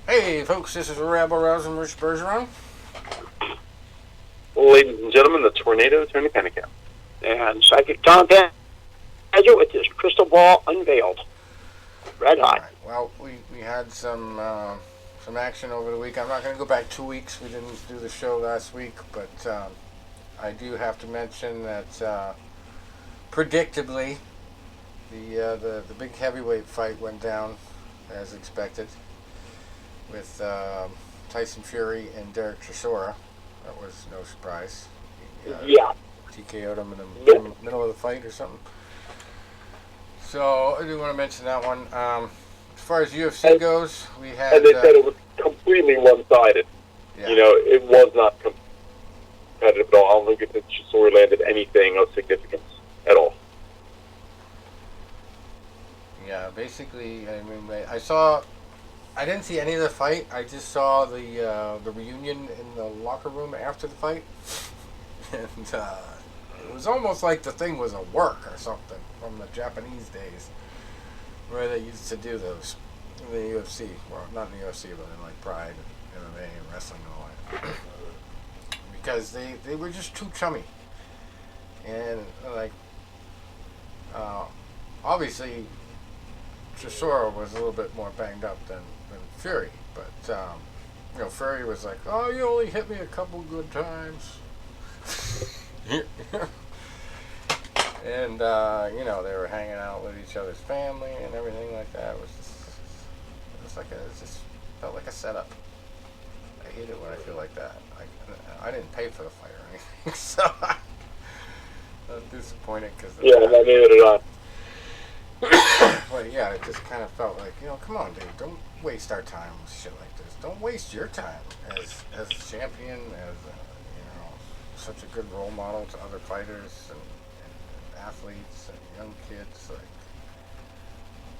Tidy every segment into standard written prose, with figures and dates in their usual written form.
Hey, folks, this is Rabble Rousing Rich Bergeron. Ladies and gentlemen, the tornado Tony Pennicamp. And Psychic Tom Padgett with his crystal ball unveiled. Red hot. Right. Well, we had some action over the week. I'm not going to go back 2 weeks. We didn't do the show last week, but I do have to mention that predictably, the big heavyweight fight went down as expected with Tyson Fury and Derek Chisora. That was no surprise. Yeah. TKO'd him in the middle of the fight or something. So I do want to mention that one. As far as UFC goes, we had. And they said it was completely one-sided. Yeah. You know, it was not competitive at all. I don't think that Chisora landed anything of significance at all. Yeah, basically, I mean, I didn't see any of the fight. I just saw the reunion in the locker room after the fight, and it was almost like the thing was a work or something from the Japanese days, where they used to do those in the UFC. Well, not in the UFC, but in like Pride, and MMA, and wrestling and all that, because they were just too chummy, and like obviously Chisora was a little bit more banged up than Fury, but Fury was like, "Oh, you only hit me a couple good times," and they were hanging out with each other's family and everything like that. It just felt like a setup. I hate it when I feel like that. I didn't pay for the fight or anything, so I'm disappointed because neither did I. But yeah, it just kind of felt like, come on, dude, don't waste our time with shit like this. Don't waste your time as a champion, as such a good role model to other fighters and athletes and young kids. Like,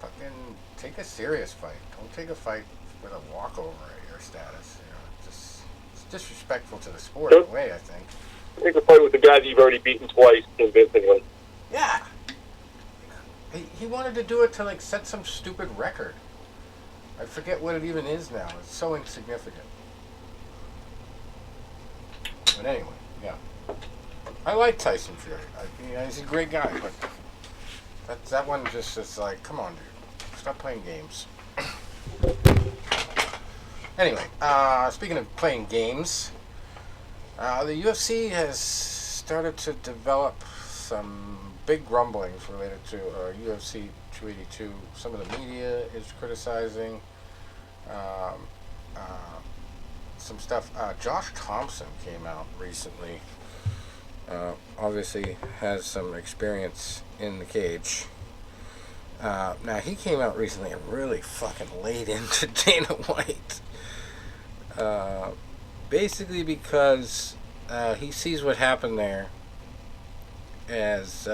fucking take a serious fight. Don't take a fight with a walkover at your status. It's disrespectful to the sport in a way, I think. Take a fight with the guy that you've already beaten twice convincingly. Yeah. He wanted to do it to set some stupid record. I forget what it even is now. It's so insignificant. But anyway, yeah. I like Tyson Fury. He's a great guy, but that one just is like, come on, dude. Stop playing games. Anyway, speaking of playing games, the UFC has started to develop some big rumblings related to UFC 282. Some of the media is criticizing some stuff. Josh Thompson came out recently. Obviously has some experience in the cage. Now, he came out recently and really fucking laid into Dana White. Basically because he sees what happened there as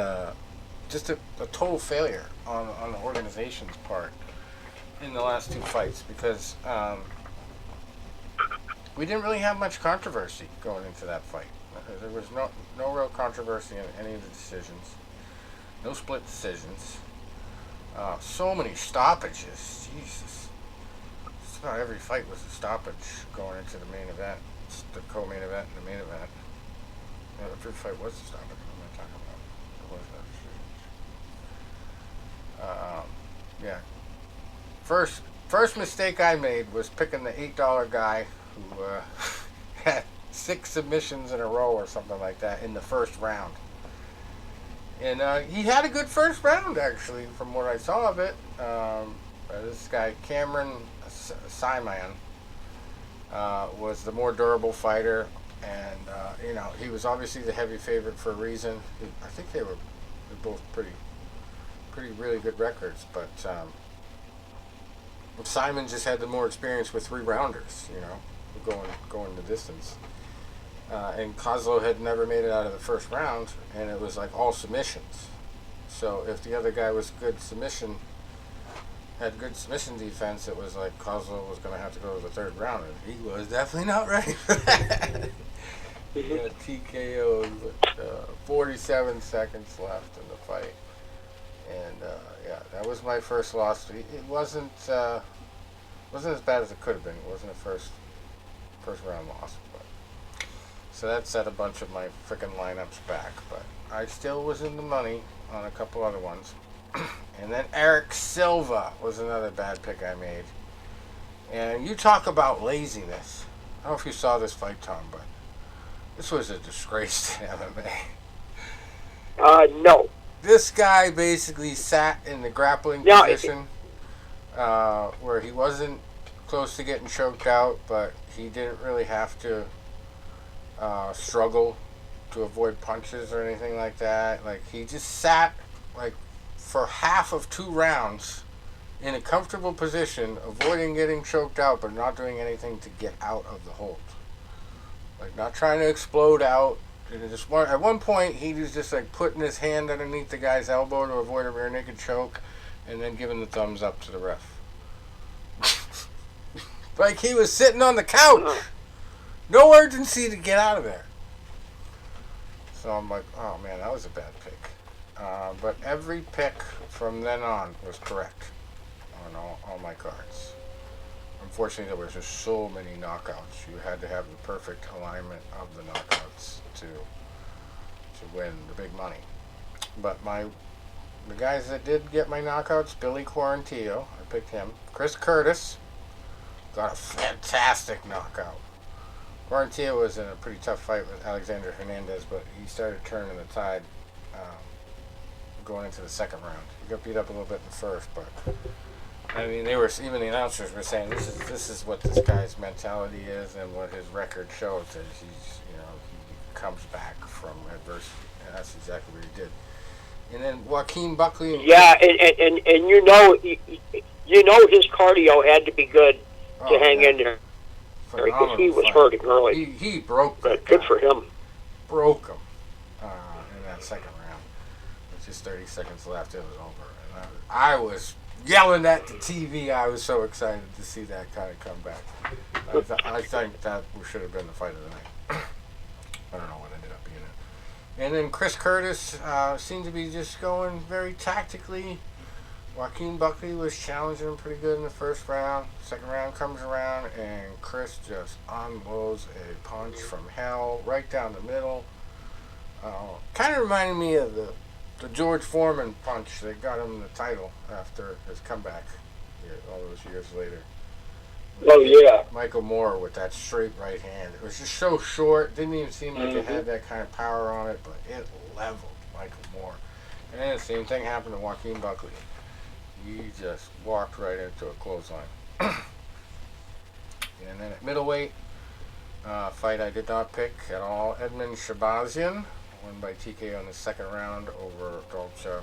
just a total failure on the organization's part in the last two fights, because we didn't really have much controversy going into that fight. There was no real controversy in any of the decisions. No split decisions. So many stoppages. Jesus. Just about every fight was a stoppage going into the main event, the co-main event, and the main event. Every fight was a stoppage. What am I talking about? It was that decision. Yeah. First mistake I made was picking the $8 guy who had 6 submissions in a row or something like that in the first round. And he had a good first round, actually, from what I saw of it. This guy, Cameron Simon, was the more durable fighter. And, he was obviously the heavy favorite for a reason. I think they're both pretty really good records. But Simon just had the more experience with 3-rounders, going the distance. And Kozlov had never made it out of the first round, and it was like all submissions. So if the other guy was had good submission defense, it was like Kozlov was going to have to go to the third round, and he was definitely not ready for that. He got TKO'd with 47 seconds left in the fight. And, that was my first loss. It wasn't Wasn't as bad as it could have been. It wasn't a first round loss. But. So that set a bunch of my freaking lineups back. But I still was in the money on a couple other ones. And then Eric Silva was another bad pick I made. And you talk about laziness. I don't know if you saw this fight, Tom, but this was a disgrace to MMA. No. This guy basically sat in the grappling No, position where he wasn't close to getting choked out, but he didn't really have to struggle to avoid punches or anything like that. Like, he just sat like for half of 2 rounds in a comfortable position, avoiding getting choked out, but not doing anything to get out of the hold. Like, not trying to explode out. And just at one point, he was just like putting his hand underneath the guy's elbow to avoid a rear naked choke, and then giving the thumbs up to the ref. Like he was sitting on the couch. No urgency to get out of there. So I'm like, oh man, that was a bad pick. But every pick from then on was correct on all my cards. Unfortunately, there was just so many knockouts. You had to have the perfect alignment of the knockouts to win the big money. But the guys that did get my knockouts, Billy Quarantillo, I picked him. Chris Curtis got a fantastic knockout. Quarantillo was in a pretty tough fight with Alexander Hernandez, but he started turning the tide going into the second round. He got beat up a little bit in the first, but I mean, even the announcers were saying this is what this guy's mentality is and what his record shows, that he's, he comes back from adversity, and that's exactly what he did. And then Joaquin Buckley. Yeah, and you know his cardio had to be good to hang in there, because he was hurting early. He broke that But good guy. for him. Broke him in that second round. With just 30 seconds left, it was over. And I was yelling at the TV. I was so excited to see that kind of come back. I think that should have been the fight of the night. I don't know what ended up being it. And then Chris Curtis seemed to be just going very tactically. Joaquin Buckley was challenging him pretty good in the first round. Second round comes around, and Chris just unloads a punch from hell right down the middle. Kind of reminded me of the George Foreman punch that got him the title after his comeback all those years later. Oh, yeah. Michael Moore with that straight right hand. It was just so short. Didn't even seem like it had that kind of power on it, but it leveled Michael Moore. And then the same thing happened to Joaquin Buckley. He just walked right into a clothesline. And then at middleweight, fight I did not pick at all. Edmund Shabazian won by TKO in the second round over Dolce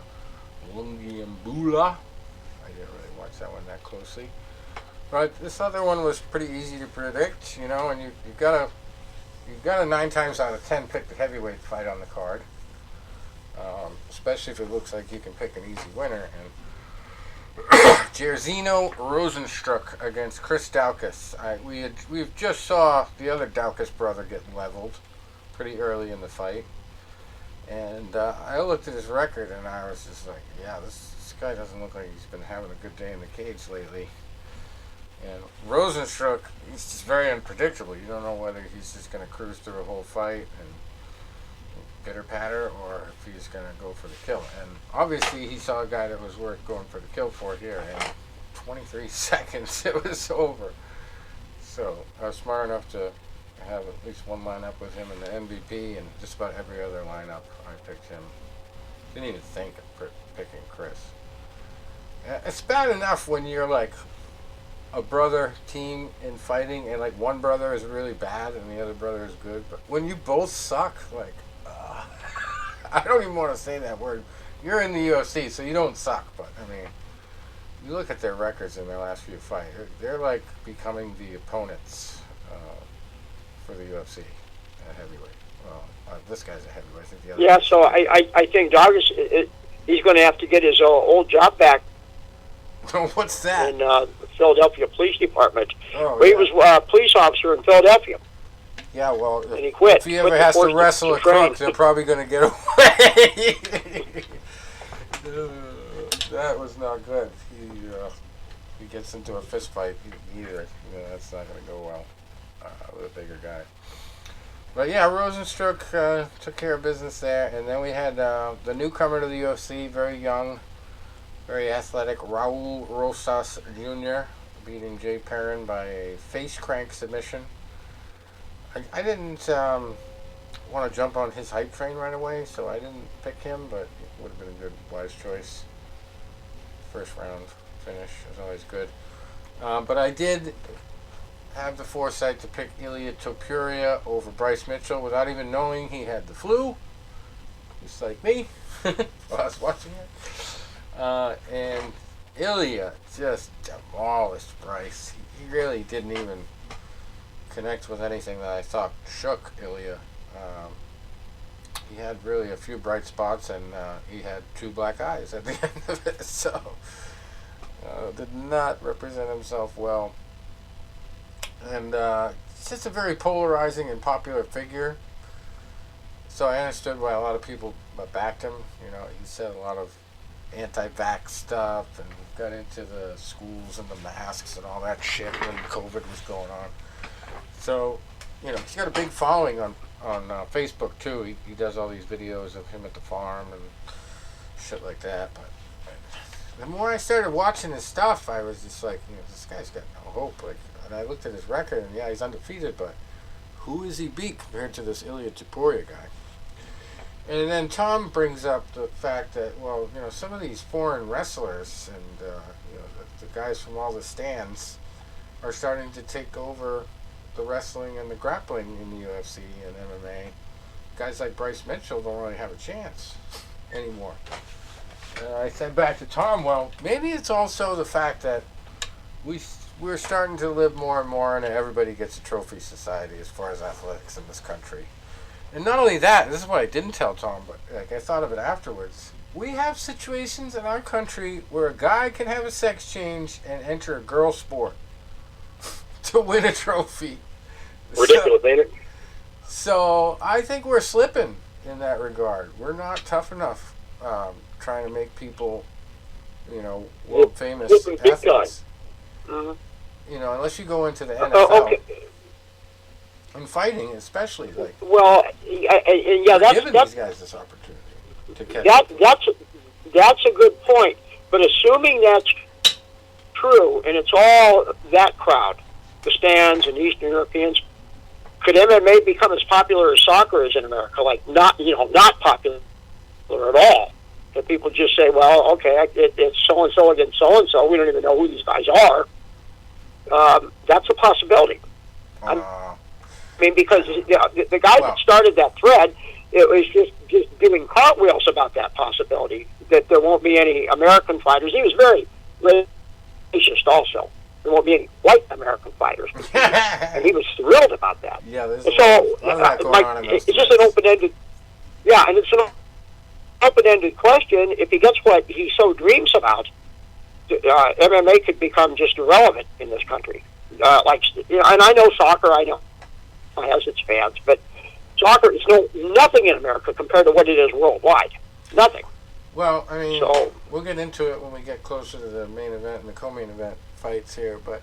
Lungiambula. I didn't really watch that one that closely. But this other one was pretty easy to predict, and you got a 9 times out of 10 pick the heavyweight fight on the card, especially if it looks like you can pick an easy winner. And Jairzinho Rosenstruck against Chris Daukaus. We just saw the other Daukaus brother get leveled pretty early in the fight, and I looked at his record and I was just like, yeah, this guy doesn't look like he's been having a good day in the cage lately. And Rosenstruck, he's just very unpredictable. You don't know whether he's just going to cruise through a whole fight and pitter patter, or if he's going to go for the kill. And obviously, he saw a guy that was worth going for the kill for here. In 23 seconds, it was over. So I was smart enough to have at least one lineup with him in the MVP, and just about every other lineup I picked him. Didn't even think of picking Chris. It's bad enough when you're like a brother team in fighting, and like one brother is really bad and the other brother is good, but when you both suck, like I don't even want to say that word. You're in the UFC, so you don't suck, but I mean, you look at their records in their last few fights, they're like becoming the opponents for the UFC at heavyweight. Well, this guy's a heavyweight. I think the other. Yeah, so I think Daukaus, he's going to have to get his old job back. What's that? In the Philadelphia Police Department. Oh, He was a police officer in Philadelphia. Yeah, well, And he quit. if he ever has to wrestle a crook, they're probably going to get away. That was not good. he gets into a fist fight either. That's not going to go well with a bigger guy. But yeah, Rosenstruck took care of business there, and then we had the newcomer to the UFC, very young, very athletic, Raul Rosas Jr., beating Jay Perrin by a face crank submission. I didn't want to jump on his hype train right away, so I didn't pick him, but it would have been a good, wise choice. First round finish is always good. But I did have the foresight to pick Ilia Topuria over Bryce Mitchell without even knowing he had the flu, just like me while I was watching it. And Ilia just demolished Bryce. He really didn't even connect with anything that I thought shook Ilia. He had really a few bright spots, and he had 2 black eyes at the end of it, so did not represent himself well. And he's just a very polarizing and popular figure, so I understood why a lot of people backed him. He said a lot of anti-vax stuff and got into the schools and the masks and all that shit when COVID was going on. So, he's got a big following on Facebook too. He does all these videos of him at the farm and shit like that. But the more I started watching his stuff, I was just like, this guy's got no hope. And I looked at his record, and yeah, he's undefeated, but who is he beat compared to this Ilia Topuria guy? And then Tom brings up the fact that, some of these foreign wrestlers and the guys from all the stands are starting to take over the wrestling and the grappling in the UFC and MMA. Guys like Bryce Mitchell don't really have a chance anymore. I said back to Tom, maybe it's also the fact that we're starting to live more and more in everybody gets a trophy society as far as athletics in this country. And not only that, this is what I didn't tell Tom, but I thought of it afterwards. We have situations in our country where a guy can have a sex change and enter a girl sport to win a trophy. Ridiculous, ain't it? So I think we're slipping in that regard. We're not tough enough trying to make people, world famous athletes. Mm-hmm. Unless you go into the NFL. Okay. And fighting, especially, that's giving these guys this opportunity to catch. That's a good point. But assuming that's true, and it's all that crowd, the stands and Eastern Europeans, could MMA become as popular as soccer is in America? Like not popular at all. That people just say, well, okay, it's so and so against so and so. We don't even know who these guys are. That's a possibility. Because the guy that started that thread, it was just giving cartwheels about that possibility, that there won't be any American fighters. He was very racist also. There won't be any white American fighters. And he was thrilled about that. Yeah, there's it's just an open-ended... Yeah, and it's an open-ended question. If he gets what he so dreams about, MMA could become just irrelevant in this country. And I know soccer, has its fans, but soccer is nothing in America compared to what it is worldwide. Nothing. Well, we'll get into it when we get closer to the main event and the co-main event fights here, but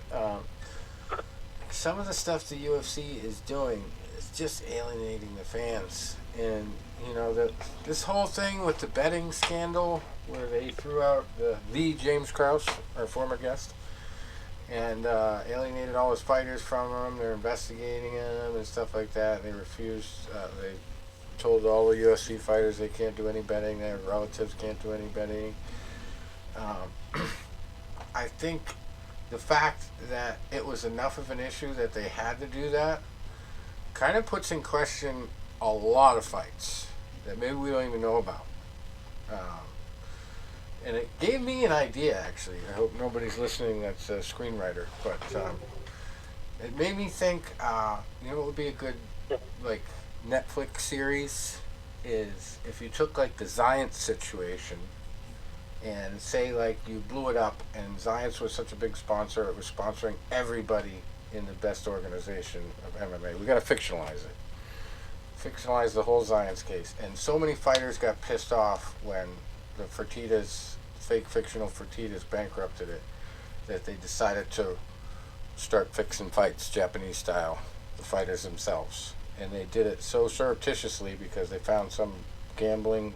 some of the stuff the UFC is doing is just alienating the fans. And, this whole thing with the betting scandal where they threw out the James Krause, our former guest, and alienated all his fighters from him. They're investigating him and stuff like that. They refused. They told all the UFC fighters they can't do any betting. Their relatives can't do any betting. I think the fact that it was enough of an issue that they had to do that kind of puts in question a lot of fights that maybe we don't even know about. And it gave me an idea, actually. I hope nobody's listening that's a screenwriter. But it made me think, what would be a good, Netflix series is if you took, the Zions situation and say, you blew it up and Zions was such a big sponsor, it was sponsoring everybody in the best organization of MMA. We got to fictionalize it. Fictionalize the whole Zions case. And so many fighters got pissed off when the Fertitas, fake fictional Fertitas bankrupted it. that they decided to start fixing fights Japanese style, the fighters themselves. And they did it so surreptitiously because they found some gambling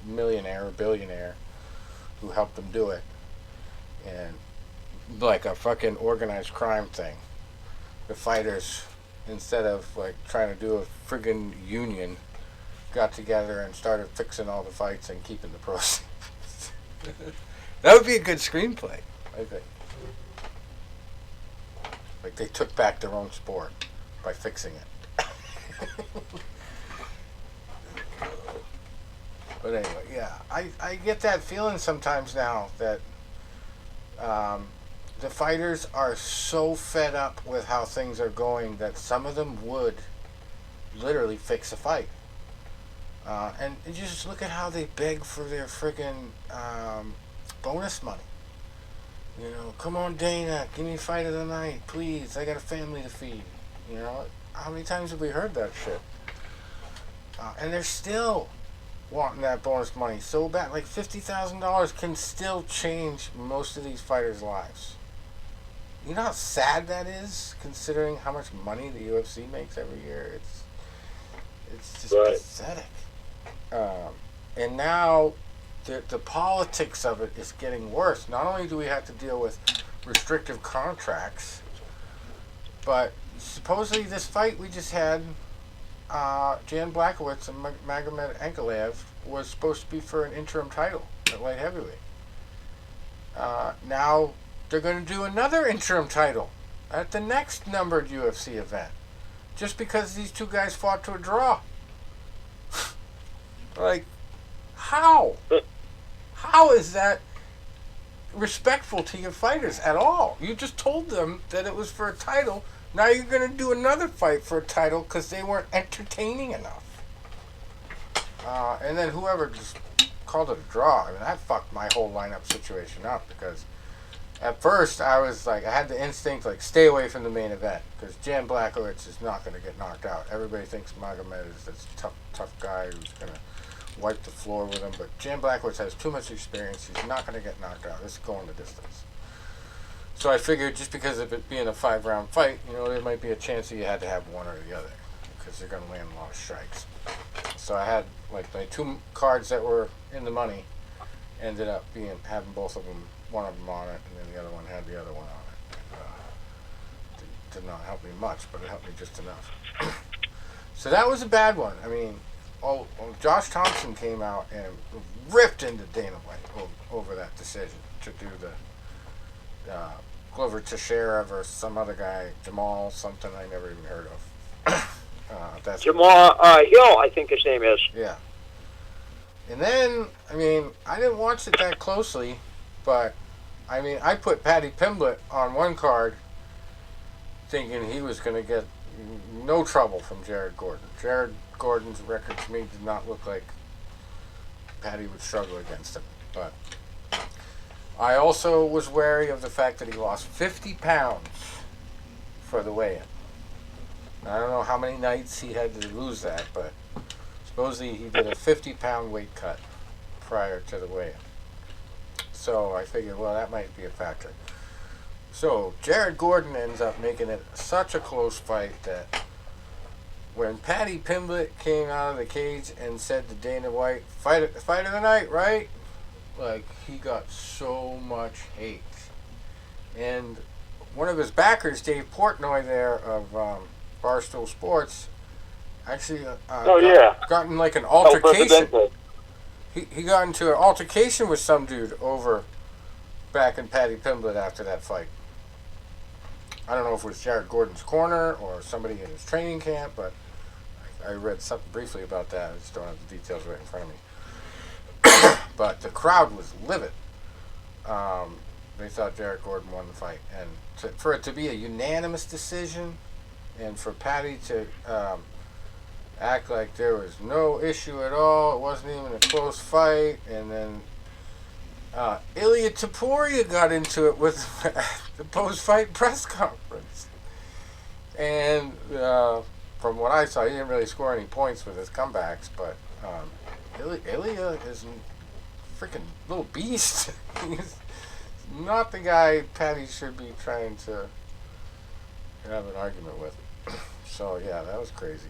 millionaire or billionaire who helped them do it. And like a fucking organized crime thing. The fighters, instead of like trying to do a friggin' union, got together and started fixing all the fights and keeping the proceeds. That would be a good screenplay, I think. Like they took back their own sport by fixing it. But anyway, yeah, I get that feeling sometimes now that the fighters are so fed up with how things are going that some of them would literally fix a fight. And you just look at how they beg for their friggin' bonus money. You know, come on Dana, give me a fight of the night, please. I got a family to feed. You know, how many times have we heard that shit? And they're still wanting that bonus money so bad. Like $50,000 can still change most of these fighters' lives. You know how sad that is, considering how much money the UFC makes every year. It's just pathetic. And now the politics of it is getting worse. Not only do we have to deal with restrictive contracts, but supposedly this fight we just had, Jan Blachowicz and Magomed Ankalaev, was supposed to be for an interim title at light heavyweight. Now they're going to do another interim title at the next numbered UFC event, just because these two guys fought to a draw. Like, how? How is that respectful to your fighters at all? You just told them that it was for a title. Now you're going to do another fight for a title because they weren't entertaining enough. And then whoever just called it a draw, I mean, that fucked my whole lineup situation up because at first I was like, I had the instinct, like, stay away from the main event because Jan Blachowicz is not going to get knocked out. Everybody thinks Magomed is this tough guy who's going to wipe the floor with him, but Jan Blachowicz has too much experience. He's not going to get knocked out. This is going the distance. So I figured just because of it being a 5-round fight, you know, there might be a chance that you had to have one or the other because they're going to land a lot of strikes. So I had like my two cards that were in the money ended up having both of them, one of them on it, and then the other one had the other one on it. Did not help me much, but it helped me just enough. So that was a bad one. I mean, Josh Thompson came out and ripped into Dana White over that decision to do the Glover Teixeira versus some other guy, Jamal something I never even heard of. That's Jamal Hill, I think his name is. Yeah. And then, I mean, I didn't watch it that closely, but, I mean, I put Paddy Pimblett on one card thinking he was going to get no trouble from Jared Gordon. Jared Gordon's record to me did not look like Paddy would struggle against him. But I also was wary of the fact that he lost 50 pounds for the weigh-in. I don't know how many nights he had to lose that, but supposedly he did a 50-pound weight cut prior to the weigh-in. So I figured, well, that might be a factor. So Jared Gordon ends up making it such a close fight that when Paddy Pimblett came out of the cage and said to Dana White, fight of the night, right? Like, he got so much hate. And one of his backers, Dave Portnoy there of Barstool Sports, actually got in like an altercation. He got into an altercation with some dude over backing Paddy Pimblett after that fight. I don't know if it was Jared Gordon's corner or somebody in his training camp, but I read something briefly about that. I just don't have the details right in front of me. But the crowd was livid. They thought Jared Gordon won the fight. And for it to be a unanimous decision and for Paddy to act like there was no issue at all, it wasn't even a close fight, and then Ilya Topuria got into it with the post-fight press conference. And from what I saw, he didn't really score any points with his comebacks, but Ilya is a freaking little beast. He's not the guy Patty should be trying to have an argument with. So yeah, that was crazy.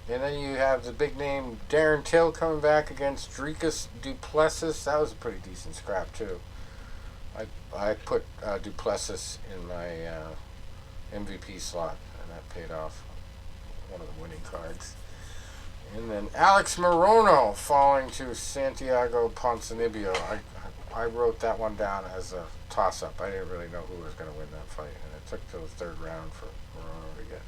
And then you have the big name Darren Till coming back against Dricus Duplessis. That was a pretty decent scrap too. I put Duplessis in my MVP slot, and that paid off. One of the winning cards. And then Alex Morono falling to Santiago Ponzinibbio. I wrote that one down as a toss-up. I didn't really know who was going to win that fight, and it took till the third round for Morono to get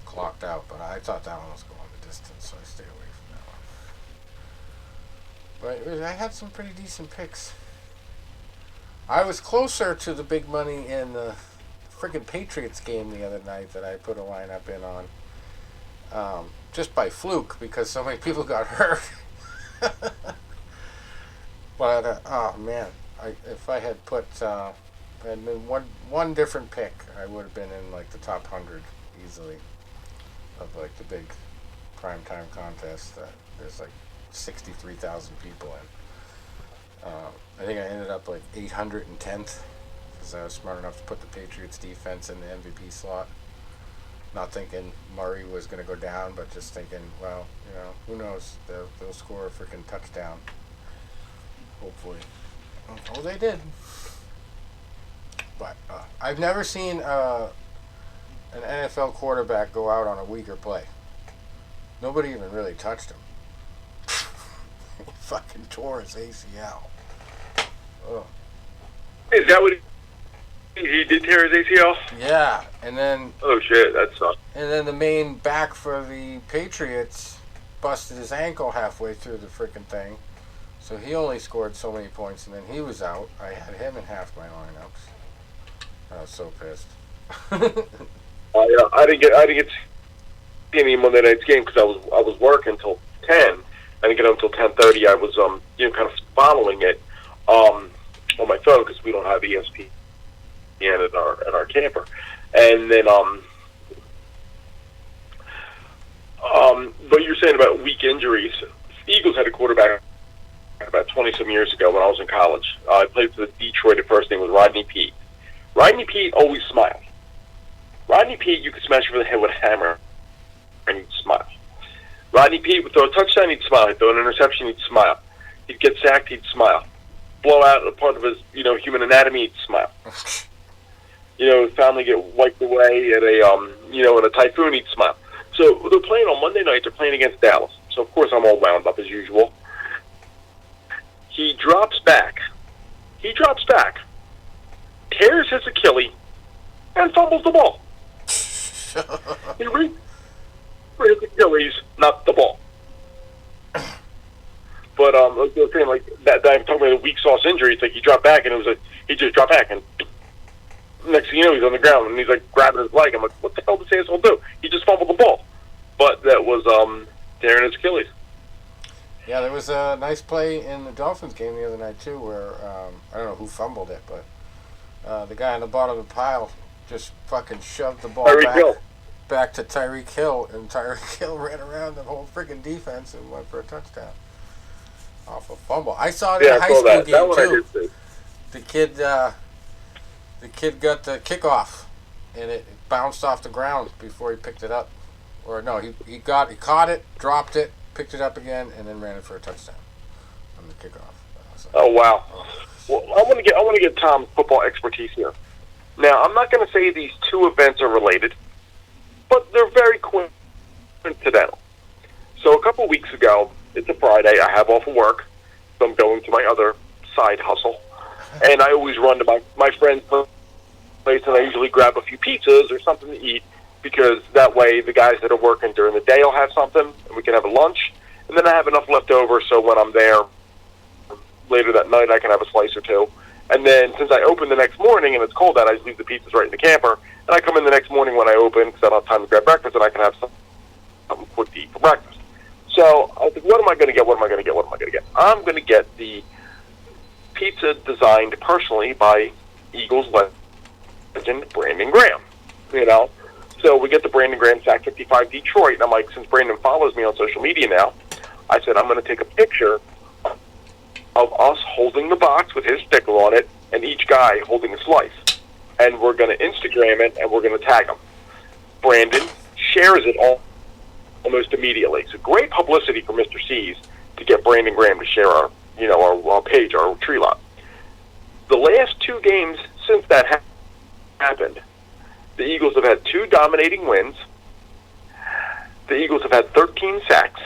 clocked out. But I thought that one was going the distance, so I stayed away from that one. But I had some pretty decent picks. I was closer to the big money in the friggin' Patriots game the other night that I put a lineup in on. Just by fluke, because so many people got hurt. But oh man, if I had put had been one different pick, I would have been in like the top 100 easily of like the big primetime contest that there's like 63,000 people in. I think I ended up like 810th because I was smart enough to put the Patriots defense in the MVP slot. Not thinking Murray was going to go down, but just thinking, well, who knows? They'll score a freaking touchdown. Hopefully. Oh, they did. But I've never seen an NFL quarterback go out on a weaker play. Nobody even really touched him. He fucking tore his ACL. Ugh. Is that what he did tear his ACL? Yeah, and then... Oh, shit, that sucks. And then the main back for the Patriots busted his ankle halfway through the freaking thing. So he only scored so many points, and then he was out. I had him in half my lineups. I was so pissed. I didn't get to see any Monday night's game because I was working until 10. I didn't get up until 10:30. I was kind of following it on my phone because we don't have ESPN at our camper. And then but you're saying about weak injuries. Eagles had a quarterback about 20-some years ago when I was in college. I played for the Detroit. His first name was Rodney Peete. Rodney Peete always smiled. Rodney Peete, you could smash him over the head with a hammer, and he'd smile. Rodney Peete would throw a touchdown, he'd smile. He'd throw an interception, he'd smile. He'd get sacked, he'd smile. Blow out a part of his, human anatomy, he'd smile. His family get wiped away at in a typhoon, he'd smile. So they're playing on Monday night. They're playing against Dallas. So of course I'm all wound up as usual. He drops back, tears his Achilles, and fumbles the ball. He reached for his Achilles, not the ball. But I was saying like that. I'm talking about a weak sauce injury. It's like he dropped back, and he just dropped back, and next thing you know, he's on the ground, and he's like grabbing his leg. I'm like, what the hell did this asshole do? He just fumbled the ball. But that was tearing his Achilles. Yeah, there was a nice play in the Dolphins game the other night too, where I don't know who fumbled it, but the guy on the bottom of the pile just fucking shoved the ball back to Tyreek Hill, and Tyreek Hill ran around the whole freaking defense and went for a touchdown off a fumble. I saw it in a high school game too. The kid got the kickoff, and it bounced off the ground before he picked it up. Or no, he caught it, dropped it, picked it up again, and then ran it for a touchdown on the kickoff. Oh wow! Well, I want to get Tom's football expertise here. Now, I'm not going to say these two events are related, but they're very coincidental. So a couple weeks ago, it's a Friday. I have off of work, so I'm going to my other side hustle, and I always run to my friend's place, and I usually grab a few pizzas or something to eat. Because that way the guys that are working during the day will have something, and we can have a lunch. And then I have enough left over, so when I'm there later that night, I can have a slice or two. And then since I open the next morning and it's cold out, I just leave the pizzas right in the camper. And I come in the next morning when I open because I don't have time to grab breakfast, and I can have something quick to eat for breakfast. So I was like, what am I going to get? I'm going to get the pizza designed personally by Eagles legend Brandon Graham, So we get the Brandon Graham Sack 55 Detroit, and I'm like, since Brandon follows me on social media now, I said, I'm going to take a picture of us holding the box with his sticker on it and each guy holding a slice. And we're going to Instagram it and we're going to tag him. Brandon shares it almost immediately. So great publicity for Mr. C's to get Brandon Graham to share our page, our tree lot. The last 2 games since that happened, the Eagles have had 2 dominating wins. The Eagles have had 13 sacks,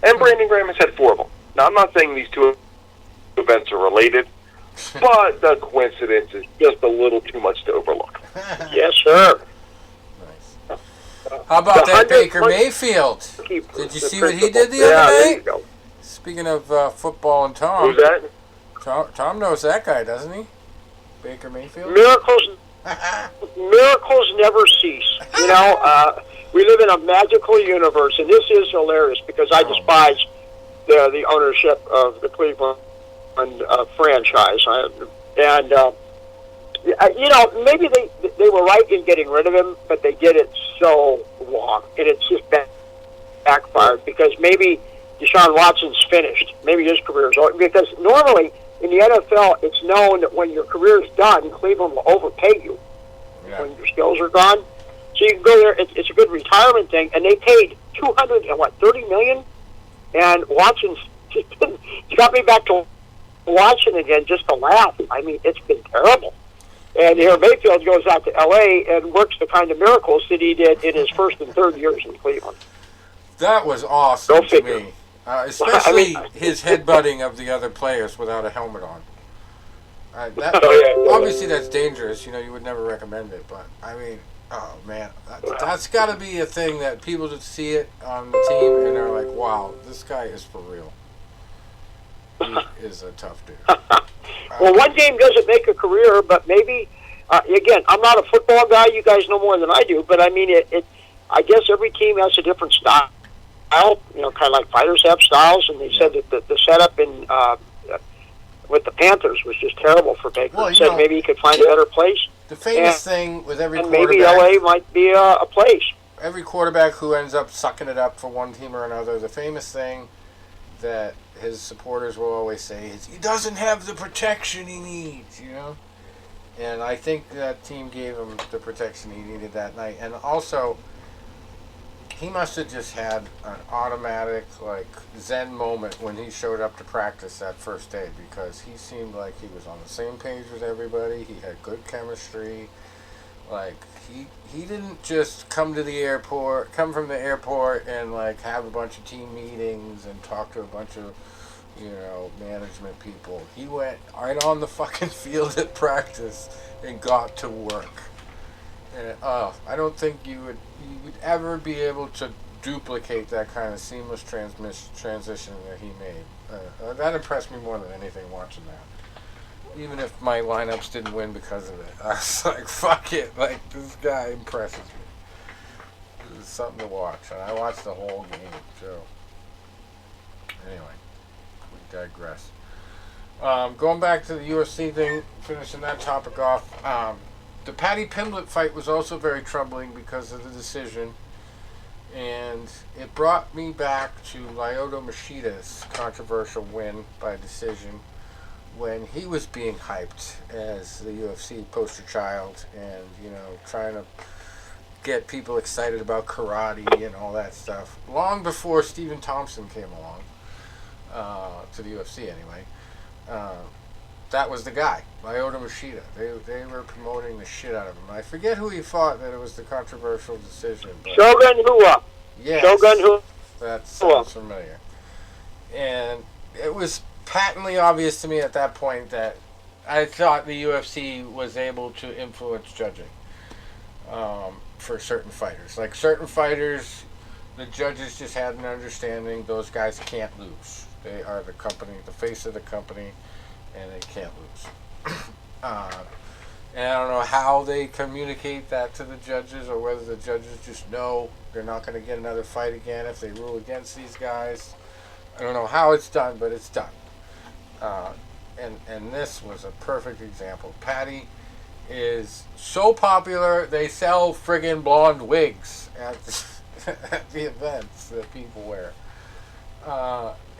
and Brandon Graham has had 4 of them. Now, I'm not saying these 2 events are related, but the coincidence is just a little too much to overlook. Yes, sir. Nice. How about that Baker Mayfield? Did you see what he did the other there night? you go. Speaking of football and Tom. Who's that? Tom knows that guy, doesn't he? Baker Mayfield? Miracles never cease. We live in a magical universe, and this is hilarious because I despise the ownership of the Cleveland franchise. Maybe they were right in getting rid of him, but they did it so wrong, and it's just backfired because maybe Deshaun Watson's finished. Maybe his career is over. Because normally in the NFL, it's known that when your career is done, Cleveland will overpay you when your skills are gone. So you can go there. It's a good retirement thing, and they paid $230 million, and Watson's just got me back to watching again just to laugh. I mean, it's been terrible. And here Mayfield goes out to L.A. and works the kind of miracles that he did in his first and third years in Cleveland. That was awesome to me. Especially his headbutting of the other players without a helmet on. Obviously, that's dangerous. You would never recommend it. But, I mean, oh, man. That's got to be a thing that people just see it on the team and they're like, wow, this guy is for real. He is a tough dude. Well, one game doesn't make a career, but maybe, again, I'm not a football guy. You guys know more than I do. But, I mean, I guess every team has a different style. Kind of like fighters have styles, and they said that the setup in with the Panthers was just terrible for Baker. Well, said maybe he could find a better place. The famous thing with every and quarterback... maybe L.A. might be a place. Every quarterback who ends up sucking it up for one team or another, the famous thing that his supporters will always say is, he doesn't have the protection he needs, And I think that team gave him the protection he needed that night. And also... he must have just had an automatic, Zen moment when he showed up to practice that first day because he seemed like he was on the same page with everybody. He had good chemistry. He didn't just come from the airport and, have a bunch of team meetings and talk to a bunch of, management people. He went right on the fucking field at practice and got to work. And, I don't think you would ever be able to duplicate that kind of seamless transition that he made. That impressed me more than anything watching that. Even if my lineups didn't win because of it. I was like, fuck it. This guy impresses me. It was something to watch. And I watched the whole game, too. Anyway, we digress. Going back to the UFC thing, finishing that topic off, the Paddy Pimblett fight was also very troubling because of the decision, and it brought me back to Lyoto Machida's controversial win by decision when he was being hyped as the UFC poster child and, trying to get people excited about karate and all that stuff, long before Stephen Thompson came along, to the UFC anyway. That was the guy, Lyoto Machida. They were promoting the shit out of him. I forget who he fought that it was the controversial decision. But Shogun Rua. Yes, Shogun Rua. That sounds familiar. And it was patently obvious to me at that point that I thought the UFC was able to influence judging for certain fighters. Certain fighters, the judges just had an understanding those guys can't lose. They are the company, the face of the company, and they can't lose. And I don't know how they communicate that to the judges or whether the judges just know they're not going to get another fight again if they rule against these guys. I don't know how it's done, but it's done. And this was a perfect example. Paddy is so popular, they sell friggin' blonde wigs at the events that people wear.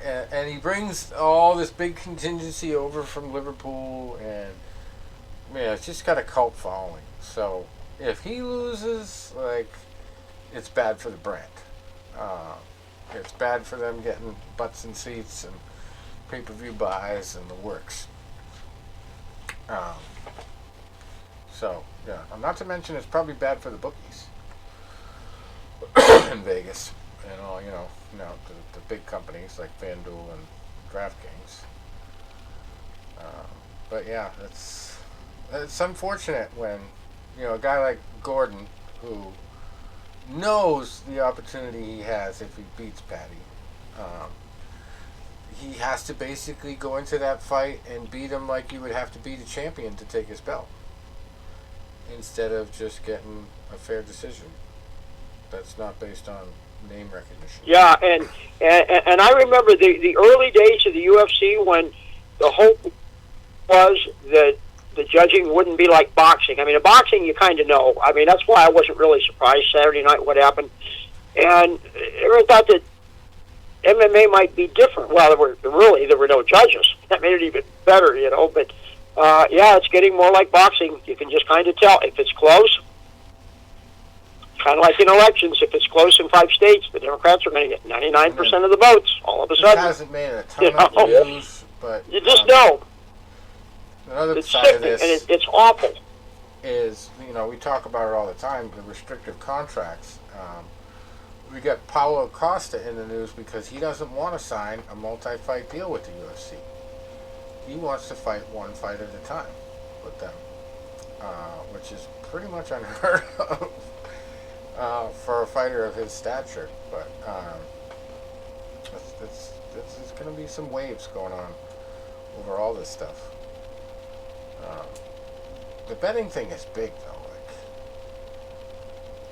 and he brings all this big contingency over from Liverpool, and yeah, it's just got a cult following. So if he loses, like, it's bad for the brand. Uh, it's bad for them getting butts and seats and pay-per-view buys and the works. Um, so yeah, not to mention it's probably bad for the bookies in Vegas and all, the big companies like FanDuel and DraftKings. But yeah, it's unfortunate when a guy like Gordon, who knows the opportunity he has if he beats Patty, he has to basically go into that fight and beat him like you would have to beat a champion to take his belt, instead of just getting a fair decision that's not based on name recognition. Yeah, and I remember the early days of the UFC when the hope was that the judging wouldn't be like boxing. I mean, in boxing you kind of know. I mean, that's why I wasn't really surprised Saturday night what happened. And everyone thought that MMA might be different. Well, there were no judges. That made it even better, But yeah, it's getting more like boxing. You can just kind of tell if it's close. Kind of like in elections, if it's close in 5 states, the Democrats are going to get 99% of the votes all of a sudden. It hasn't made a ton of news, but you just know. Another It's side sickening, of and this it's awful. is, we talk about it all the time, the restrictive contracts. We got Paulo Costa in the news because he doesn't want to sign a multi-fight deal with the UFC. He wants to fight one fight at a time with them, which is pretty much unheard of for a fighter of his stature. But there's going to be some waves going on over all this stuff. The betting thing is big, though. Like,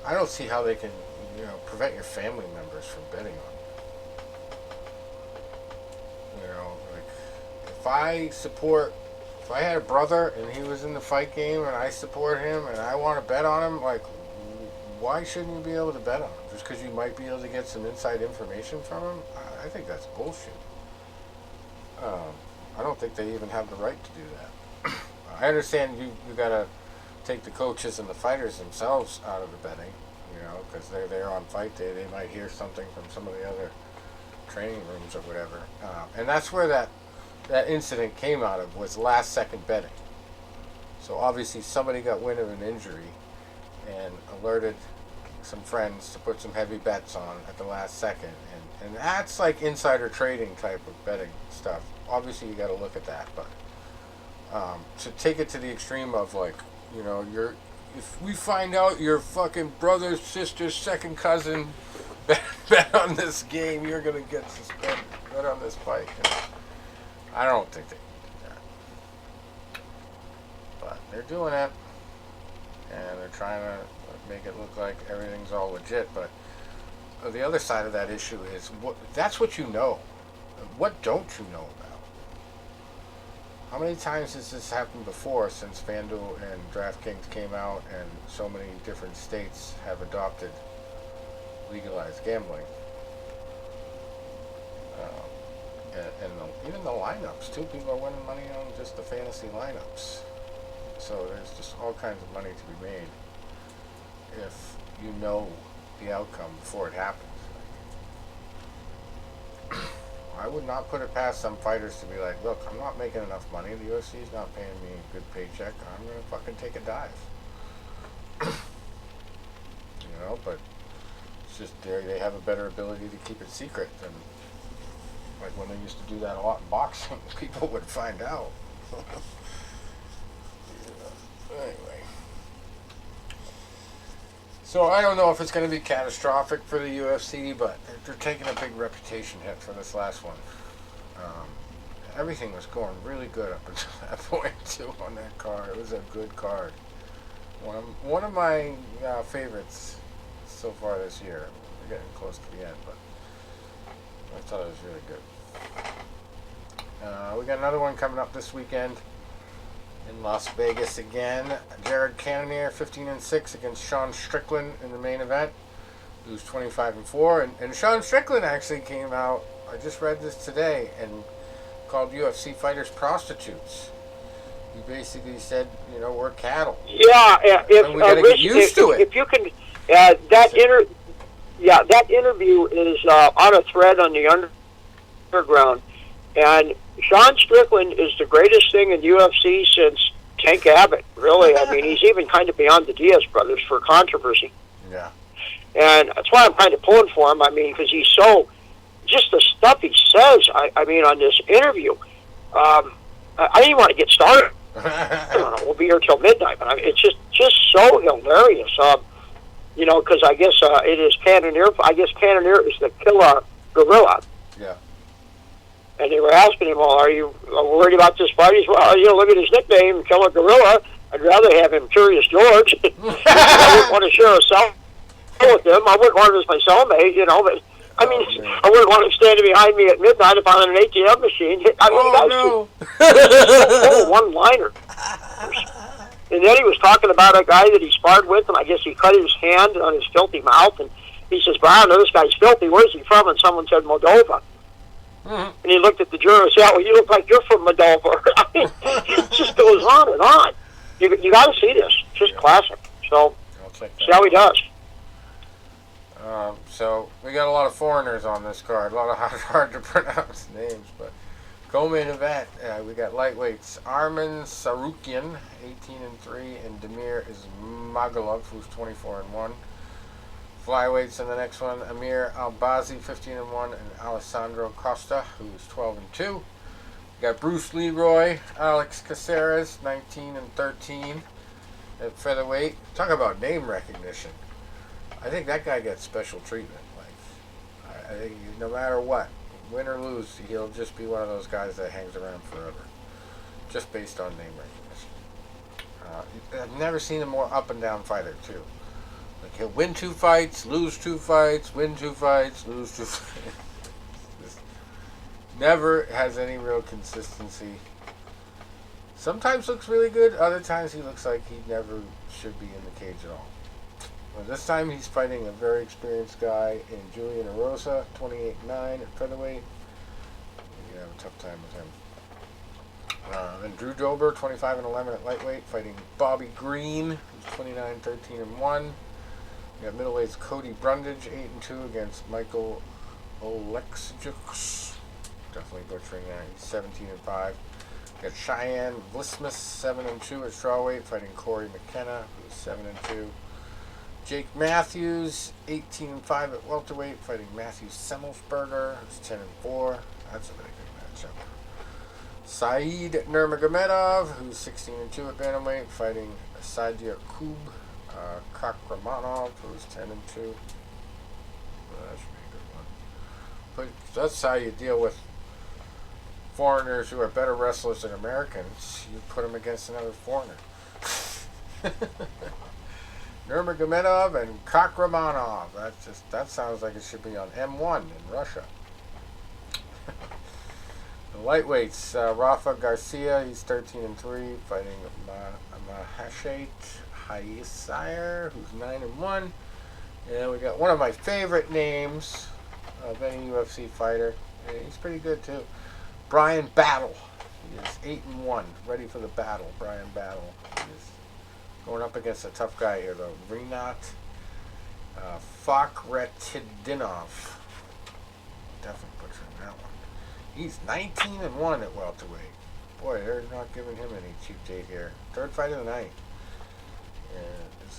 I don't see how they can, prevent your family members from betting on you. Like, if I had a brother and he was in the fight game and I support him and I want to bet on him, like, why shouldn't you be able to bet on him? Just because you might be able to get some inside information from him? I think that's bullshit. I don't think they even have the right to do that. I understand you got to take the coaches and the fighters themselves out of the betting, because they're there on fight day. They might hear something from some of the other training rooms or whatever. And that's where that incident came out of, was last second betting. So obviously somebody got wind of an injury and alerted some friends to put some heavy bets on at the last second. And that's like insider trading type of betting stuff. Obviously you got to look at that, but to take it to the extreme of, like, if we find out your fucking brother, sister, second cousin bet on this game, you're gonna get suspended. Bet on this fight. I don't think they can do that, but they're doing it, and they're trying to make it look like everything's all legit. But the other side of that issue is that's what you know. What don't you know about? How many times has this happened before since FanDuel and DraftKings came out and so many different states have adopted legalized gambling? Even the lineups, too. People are winning money on just the fantasy lineups. So there's just all kinds of money to be made if you know the outcome before it happens. I would not put it past some fighters to be like, look, I'm not making enough money. The UFC is not paying me a good paycheck. I'm going to fucking take a dive. But it's just they have a better ability to keep it secret than, like, when they used to do that a lot in boxing. People would find out. Anyway. So I don't know if it's going to be catastrophic for the UFC, but they're taking a big reputation hit for this last one. Everything was going really good up until that point, too, on that card. It was a good card. One of my favorites so far this year. We're getting close to the end, but I thought it was really good. We got another one coming up this weekend in Las Vegas again. Jared Cannonier, 15-6 against Sean Strickland in the main event, who's 25-4. And Sean Strickland actually came out I just read this today and called UFC fighters prostitutes. He basically said, we're cattle. Yeah, And we got to get used to it. If you can, that interview is on a thread on the underground, and Sean Strickland is the greatest thing in UFC since Tank Abbott. Really, I mean, he's even kind of beyond the Diaz brothers for controversy. Yeah. And that's why I'm kind of pulling for him. I mean, because he's so, just the stuff he says. I mean, on this interview, I didn't even want to get started. I don't know, we'll be here till midnight, but it's just so hilarious. Because I guess it is Cannonier. I guess Cannonier is the killer gorilla. Yeah. And they were asking him, well, are you worried about this fight? He's, well, look at his nickname, Killer Gorilla. I'd rather have him Curious George. I wouldn't want to share a cell with him. I wouldn't want him as my cellmate, but I mean, I wouldn't want him standing behind me at midnight if I'm on an ATM machine. I mean, full one-liner. And then he was talking about a guy that he sparred with, and I guess he cut his hand on his filthy mouth, and he says, "Wow, no, this guy's filthy. Where's he from?" And someone said, "Moldova." Mm-hmm. And he looked at the juror and said, "Well, you look like you're from Moldova." I mean, it just goes on and on. You got to see this. It's just classic. So, see how he does. So we got a lot of foreigners on this card, a lot of hard to pronounce names, but co-main event, we got lightweights Arman Sarukian, 18-3, and Damir Ismagulov, who's 24-1. Flyweights in the next one, Amir Albazi, 15-1, and Alessandro Costa, who's 12-2. We got Bruce Leroy, Alex Caceres, 19-13 at featherweight. Talk about name recognition. I think that guy gets special treatment. I think no matter what, win or lose, he'll just be one of those guys that hangs around forever, just based on name recognition. I've never seen a more up and down fighter too. Like he'll win 2 fights, lose 2 fights, win 2 fights, lose 2 fights. Just never has any real consistency. Sometimes looks really good. Other times he looks like he never should be in the cage at all. Well, this time he's fighting a very experienced guy in Julian Erosa, 28-9 at featherweight. You have a tough time with him. Then Drew Dober, 25-11 at lightweight, fighting Bobby Green, who's 29-13-1. We got middleweights Cody Brundage, 8-2 against Michael Oleksiuk. Definitely butchering that. He's 17-5. We got Cheyenne Vlismus, 7-2 at strawweight, fighting Corey McKenna, who's 7-2. Jake Matthews, 18-5 at welterweight, fighting Matthew Semmelsberger, who's 10-4. That's a very good matchup. Saeed Nurmagomedov, who's 16-2 at bantamweight, fighting Sadia Kub Kakramanov, who's 10-2. Well, that should be a good one. But that's how you deal with foreigners who are better wrestlers than Americans. You put them against another foreigner. Nurmagomedov and Kakramanov. That sounds like it should be on M1 in Russia. The lightweights, Rafa Garcia, he's 13-3, fighting Mahashet Hayesire, who's 9-1. And we got one of my favorite names of any UFC fighter. He's pretty good too. Brian Battle. He is 8-1, ready for the battle. Brian Battle. He is going up against a tough guy here, though. Rinat Fakhretdinov. Definitely butchering that one. He's 19-1 at welterweight. Boy, they're not giving him any cheap date here. 3rd fight of the night.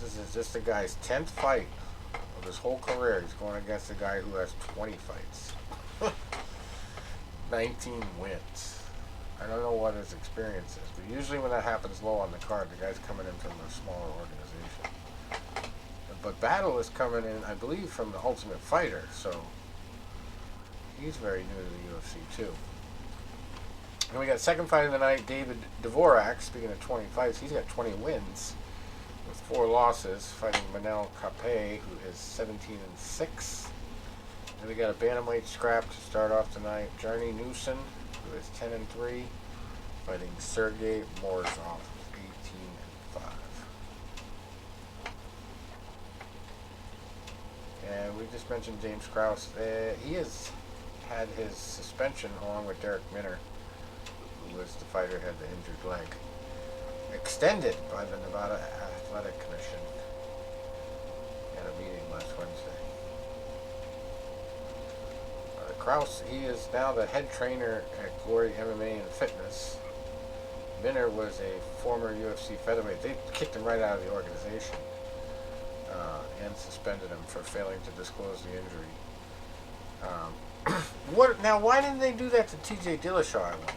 This is just the guy's 10th fight of his whole career. He's going against a guy who has 20 fights. 19 wins. I don't know what his experience is, but usually when that happens low on the card, the guy's coming in from a smaller organization. But Battle is coming in, I believe, from the Ultimate Fighter, so he's very new to the UFC too. And we got 2nd fight of the night, David Dvorak. Speaking of 20 fights, he's got 20 wins with 4 losses, fighting Manel Kape, who is 17-6. And we got a bantamweight scrap to start off tonight. Jarny Newson, who is 10-3, fighting Sergey Morozov, 18-5. And we just mentioned James Krause. He is had his suspension along with Derek Minner, who was the fighter who had the injured leg, extended by the Nevada Athletic Commission at a meeting last Wednesday. Kraus, he is now the head trainer at Glory MMA and Fitness. Minner was a former UFC featherweight. They kicked him right out of the organization and suspended him for failing to disclose the injury. Now, why didn't they do that to TJ Dillashaw, I wonder?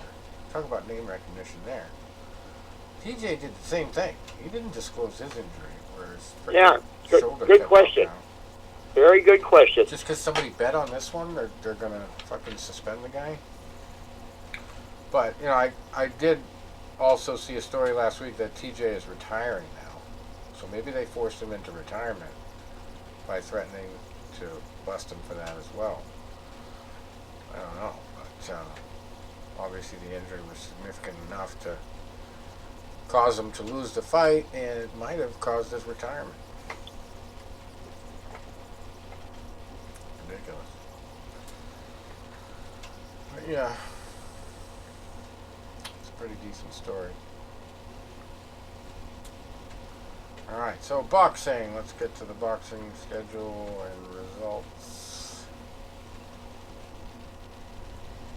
Talk about name recognition there. TJ did the same thing. He didn't disclose his injury, whereas shoulder good question. out. Very good question. Just because somebody bet on this one, they're going to fucking suspend the guy? But, you know, I did also see a story last week that TJ is retiring now. So maybe they forced him into retirement by threatening to bust him for that as well. I don't know. But obviously the injury was significant enough to cause him to lose the fight, and it might have caused his retirement. Ridiculous. But yeah, it's a pretty decent story. Alright, so boxing. Let's get to the boxing schedule and results.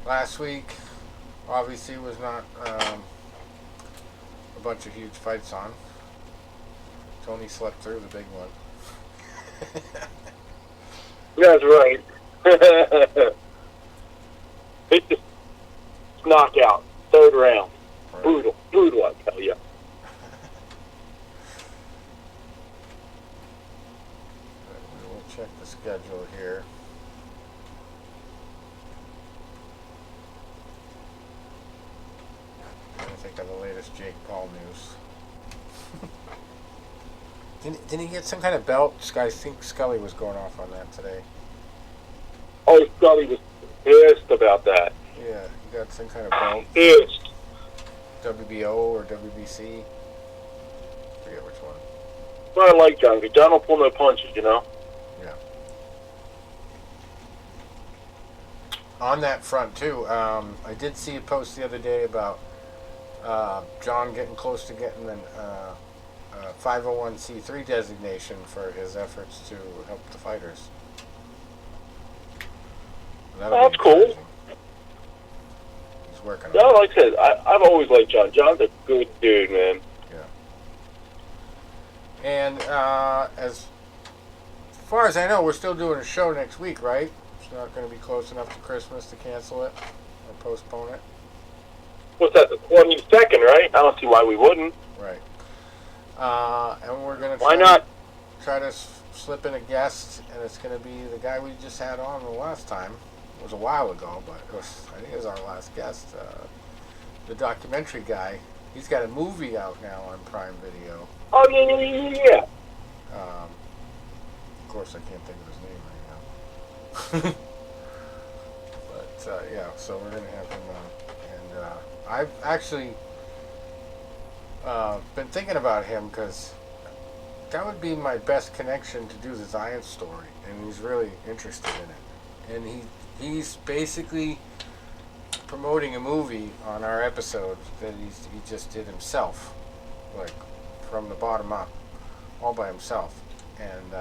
Last week, obviously, was not a bunch of huge fights on. Tony slept through the big one. That's right. It's just knockout, third round. Right. Brutal, I tell you. We'll check the schedule here. I think of the latest Jake Paul news. Didn't he get some kind of belt? I think Scully was going off on that today. Oh, Scully was pissed about that. Yeah, he got some kind of belt. Pissed. WBO or WBC. Forget which one. Well, I like John, because John will pull no punches, you know? Yeah. On that front, too, I did see a post the other day about John getting close to getting an 501c3 designation for his efforts to help the fighters. That's cool. He's working on No, it. like I said, I've always liked John. John's a good dude, man. Yeah. And as far as I know, we're still doing a show next week, right? It's not going to be close enough to Christmas to cancel it or postpone it. What's that, the 22nd, right? I don't see why we wouldn't. Right. And we're going to Why not? try to slip in a guest, and it's going to be the guy we just had on the last time. It was a while ago, but I think it was our last guest. The documentary guy. He's got a movie out now on Prime Video. Oh, yeah. Of course, I can't think of his name right now. But, yeah, so we're going to have him on. And I've actually been thinking about him because that would be my best connection to do the Zion story, and he's really interested in it. And he's basically promoting a movie on our episode that he just did himself, like from the bottom up, all by himself. And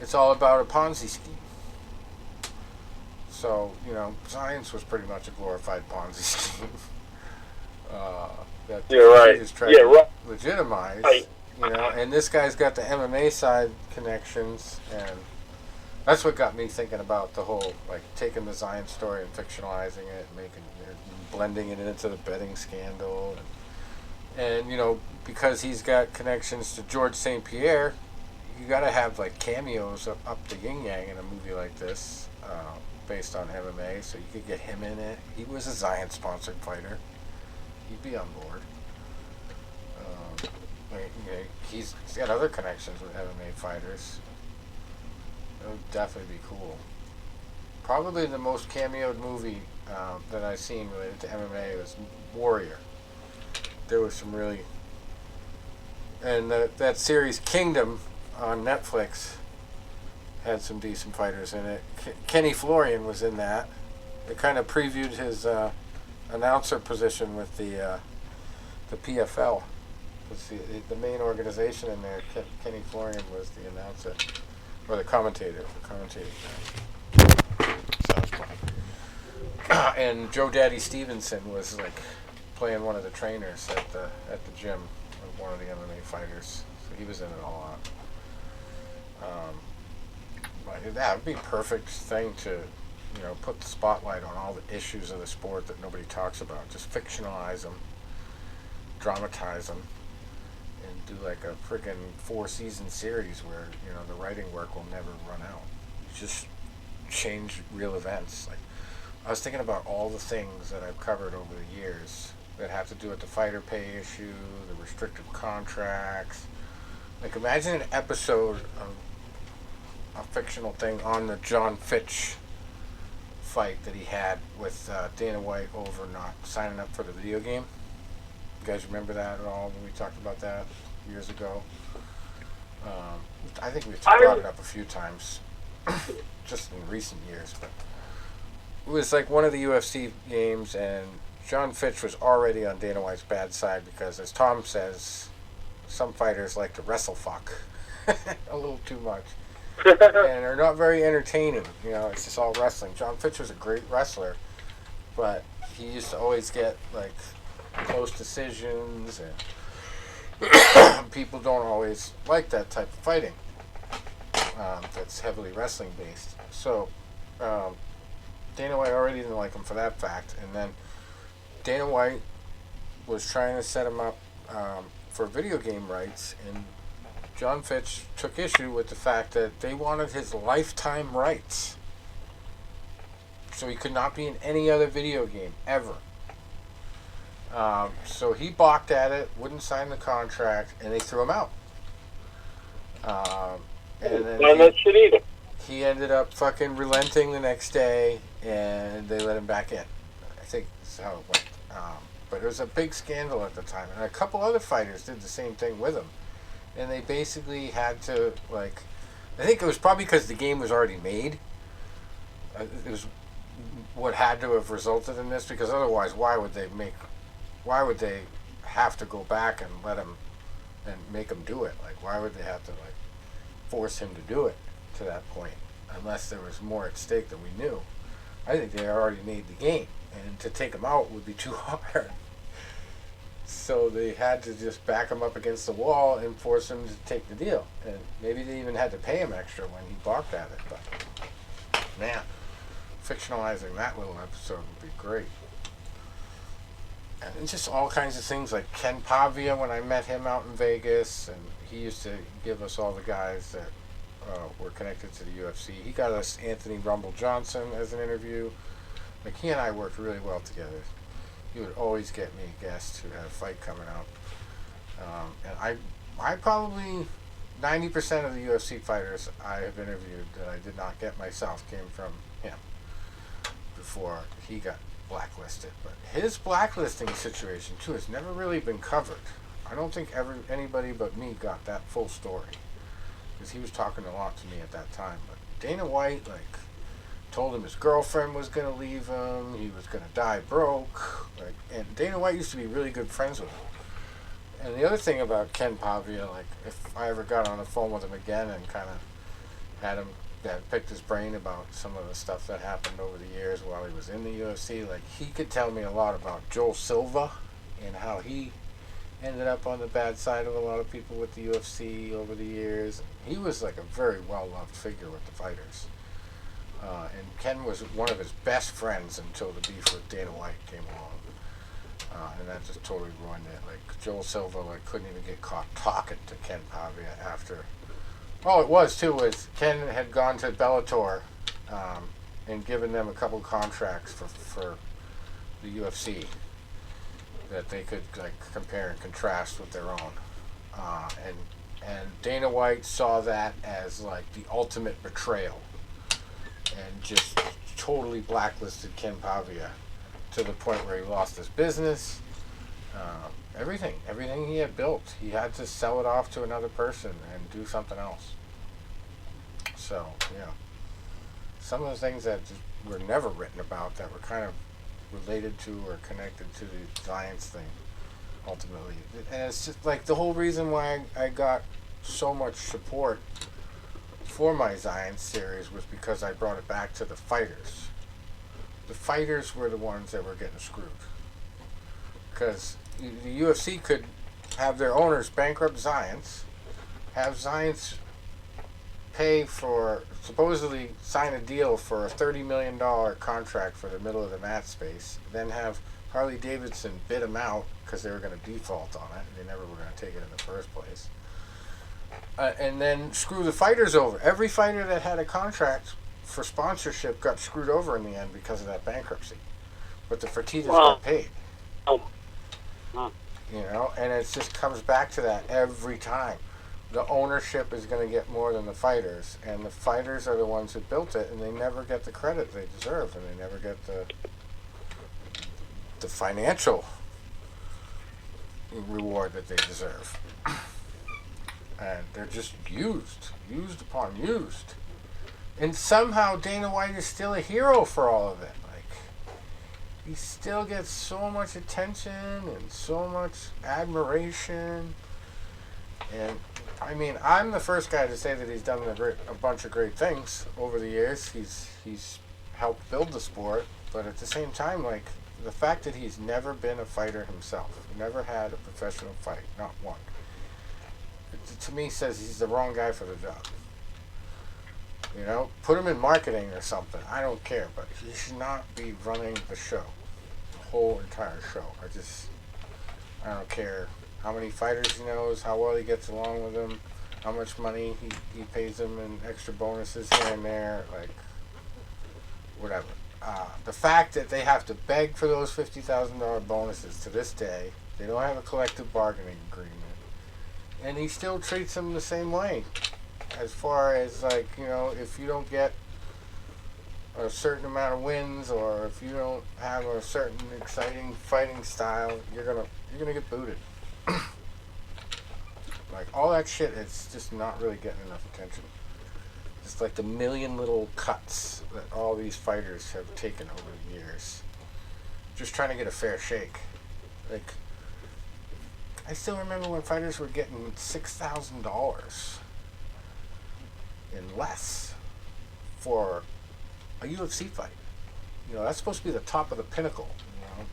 it's all about a Ponzi scheme. So, you know, science was pretty much a glorified Ponzi scheme. That he just tried to legitimize. Right. You know, and this guy's got the MMA side connections, and that's what got me thinking about the whole, like, taking the Zion story and fictionalizing it, blending it into the betting scandal, and you know, because he's got connections to George St. Pierre, you got to have like cameos up the yin yang in a movie like this, based on MMA, so you could get him in it. He was a Zion sponsored fighter. He'd be on board. He's got other connections with MMA fighters. It would definitely be cool. Probably the most cameoed movie that I've seen related to MMA was Warrior. There was some really... And that series Kingdom on Netflix had some decent fighters in it. Kenny Florian was in that. It kind of previewed his announcer position with the PFL. The main organization in there, Kenny Florian was the announcer, or the commentator, the commentating guy. So that was fun. And Joe Daddy Stevenson was like playing one of the trainers at the gym of one of the MMA fighters. So he was in it all out. That would be a perfect thing to, put the spotlight on all the issues of the sport that nobody talks about. Just fictionalize them, dramatize them, and do like a friggin' 4-season series where, the writing work will never run out. Just change real events. Like, I was thinking about all the things that I've covered over the years that have to do with the fighter pay issue, the restrictive contracts. Like, imagine an episode of a fictional thing on the John Fitch fight that he had with Dana White over not signing up for the video game. You guys remember that at all when we talked about that years ago? I think we've brought it up a few times, just in recent years, but it was like one of the UFC games, and John Fitch was already on Dana White's bad side because, as Tom says, some fighters like to wrestle fuck a little too much. And they're not very entertaining. It's just all wrestling. John Fitch was a great wrestler, but he used to always get like close decisions, and people don't always like that type of fighting. That's heavily wrestling based. So Dana White already didn't like him for that fact, and then Dana White was trying to set him up for video game rights, and John Fitch took issue with the fact that they wanted his lifetime rights. So he could not be in any other video game, ever. So he balked at it, wouldn't sign the contract, and they threw him out. And then he ended up fucking relenting the next day, and they let him back in. I think that's how it went. But it was a big scandal at the time. And a couple other fighters did the same thing with him. And they basically had to, like, I think it was probably because the game was already made. It was what had to have resulted in this, because otherwise, why would they have to go back and let him and make him do it? Like, why would they have to, like, force him to do it to that point, unless there was more at stake than we knew? I think they already made the game, and to take him out would be too hard. So they had to just back him up against the wall and force him to take the deal. And maybe they even had to pay him extra when he balked at it. But, man, fictionalizing that little episode would be great. And just all kinds of things, like Ken Pavia, when I met him out in Vegas, and he used to give us all the guys that were connected to the UFC. He got us Anthony Rumble Johnson as an interview. Like, he and I worked really well together. He would always get me guests who had a fight coming out. And I probably, 90% of the UFC fighters I have interviewed that I did not get myself came from him before he got blacklisted. But his blacklisting situation, too, has never really been covered. I don't think anybody but me got that full story, because he was talking a lot to me at that time. But Dana White, like, told him his girlfriend was going to leave him, he was going to die broke, like, and Dana White used to be really good friends with him. And the other thing about Ken Pavia, like, if I ever got on the phone with him again and kind of had him, picked his brain about some of the stuff that happened over the years while he was in the UFC, like, he could tell me a lot about Joel Silva and how he ended up on the bad side of a lot of people with the UFC over the years. He was like a very well-loved figure with the fighters. And Ken was one of his best friends until the beef with Dana White came along. And that just totally ruined it. Like, Joel Silva, like, couldn't even get caught talking to Ken Pavia after. All it was, too, was Ken had gone to Bellator and given them a couple contracts for the UFC that they could, like, compare and contrast with their own. And Dana White saw that as, like, the ultimate betrayal, and just totally blacklisted Ken Pavia to the point where he lost his business. Everything he had built, he had to sell it off to another person and do something else. So So, some of the things that just were never written about that were kind of related to or connected to the science thing, ultimately. And it's just like the whole reason why I got so much support for my Zion series was because I brought it back to the fighters. The fighters were the ones that were getting screwed. Because the UFC could have their owners bankrupt Zions, have Zions pay for, supposedly sign a deal for a $30 million contract for the middle of the mat space, then have Harley Davidson bid them out because they were going to default on it. They never were going to take it in the first place. And then screw the fighters over. Every fighter that had a contract for sponsorship got screwed over in the end because of that bankruptcy. But the Fertittas got paid. And it just comes back to that every time. The ownership is going to get more than the fighters, and the fighters are the ones who built it, and they never get the credit they deserve, and they never get the financial reward that they deserve. And they're just used upon used. And somehow Dana White is still a hero for all of it. Like, he still gets so much attention and so much admiration. And I mean, I'm the first guy to say that he's done a bunch of great things over the years. He's helped build the sport, but at the same time, like, the fact that he's never been a fighter himself, never had a professional fight, not one, it, to me says he's the wrong guy for the job. Put him in marketing or something. I don't care, but he should not be running the show, the whole entire show. I don't care how many fighters he knows, how well he gets along with them, how much money he pays them in extra bonuses here and there, like, whatever. The fact that they have to beg for those $50,000 bonuses to this day, they don't have a collective bargaining agreement, and he still treats them the same way. As far as, like, if you don't get a certain amount of wins, or if you don't have a certain exciting fighting style, you're gonna get booted. Like, all that shit is just not really getting enough attention. It's like the million little cuts that all these fighters have taken over the years, just trying to get a fair shake. Like, I still remember when fighters were getting $6,000 and less for a UFC fight. That's supposed to be the top of the pinnacle.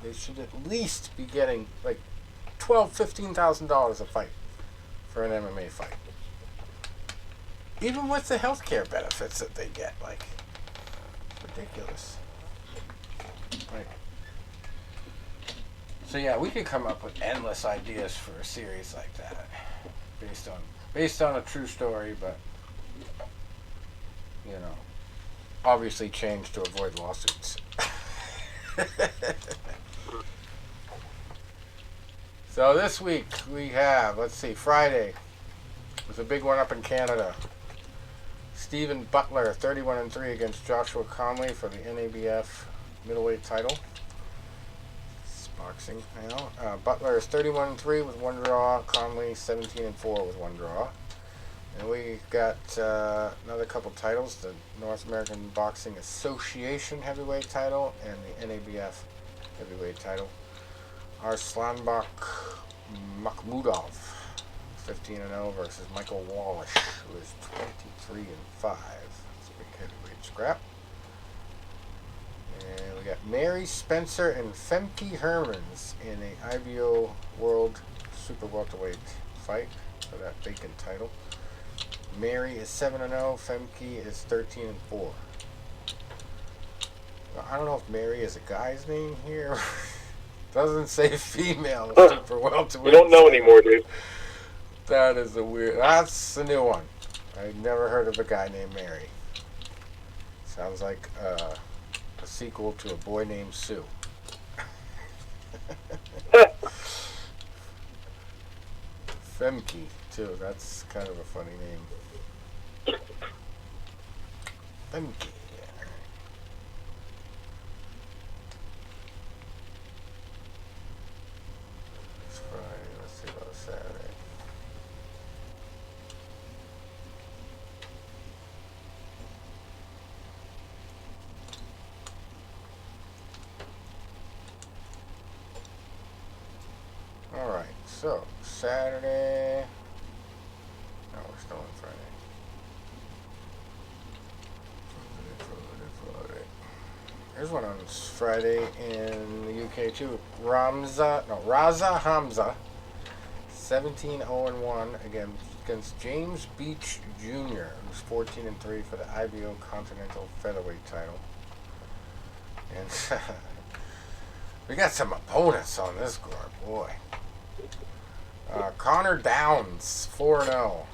They should at least be getting like $12,000, $15,000 a fight for an MMA fight. Even with the healthcare benefits that they get, like, it's ridiculous. Right. So yeah, we could come up with endless ideas for a series like that, based on a true story, but obviously changed to avoid lawsuits. So this week we have, Friday was a big one up in Canada. Stephen Butler, 31-3 against Joshua Conley for the NABF middleweight title. It's boxing, Butler is 31-3 with one draw. Conley 17-4 with one draw. And we got another couple titles: the North American Boxing Association heavyweight title and the NABF heavyweight title. Arslanbek Makhmudov, 15-0 versus Michael Wallish, who is 23-5. That's a big heavyweight scrap. And we got Mary Spencer and Femke Hermans in a IBO World Super Welterweight fight for that vacant title. Mary is 7-0. Femke is 13-4. I don't know if Mary is a guy's name here. Doesn't say female super welterweight. You don't know anymore, dude. That is that's a new one. I've never heard of a guy named Mary. Sounds like a sequel to A Boy Named Sue. Femke, too. That's kind of a funny name. Femke. It's Friday. Let's see about Saturday. So, Saturday. No, we're still on Friday. Here's one on Friday in the UK too. Raza Hamza, 17-0-1 against James Beach Jr., who's 14-3 for the IBO Continental Featherweight title. And we got some opponents on this card, boy. Connor Downs, 4-0,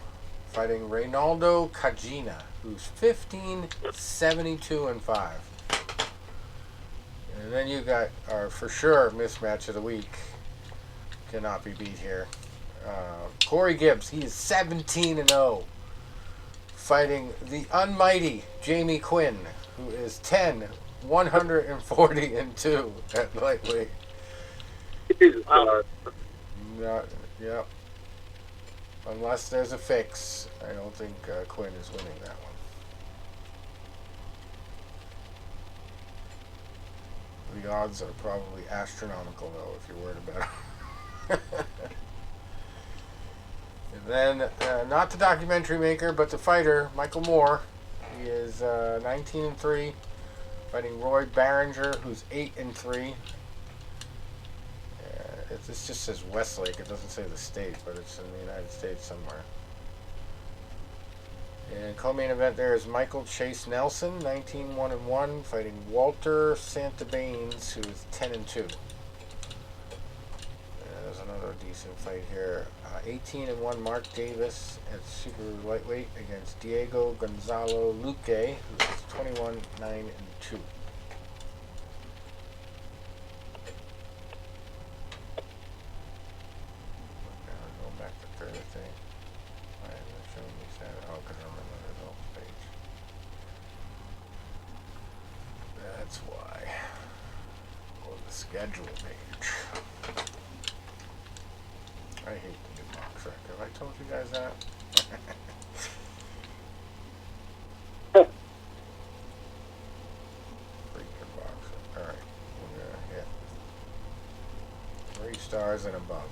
fighting Reynaldo Cagina, who's 15-72-5. And then you got our for sure mismatch of the week. Cannot be beat here. Corey Gibbs, he is 17-0, fighting the unmighty Jamie Quinn, who is 140-2 at lightweight. Yep. Unless there's a fix, I don't think Quinn is winning that one. The odds are probably astronomical, though, if you're worried about it. And then, not the documentary maker, but the fighter, Michael Moore. He is 19-3, fighting Roy Barringer, who's 8-3. This just says Westlake. It doesn't say the state, but it's in the United States somewhere. And co-main event there is Michael Chase Nelson, 19-1-1, fighting Walter Santabanes, who is 10-2. There's another decent fight here. 18-1 Mark Davis at super lightweight against Diego Gonzalo Luque, who is 21-9-2. That's why. Go to the schedule page. I hate the new box record. Have I told you guys that? Freaking box record. Alright. We're gonna hit 3 stars and above.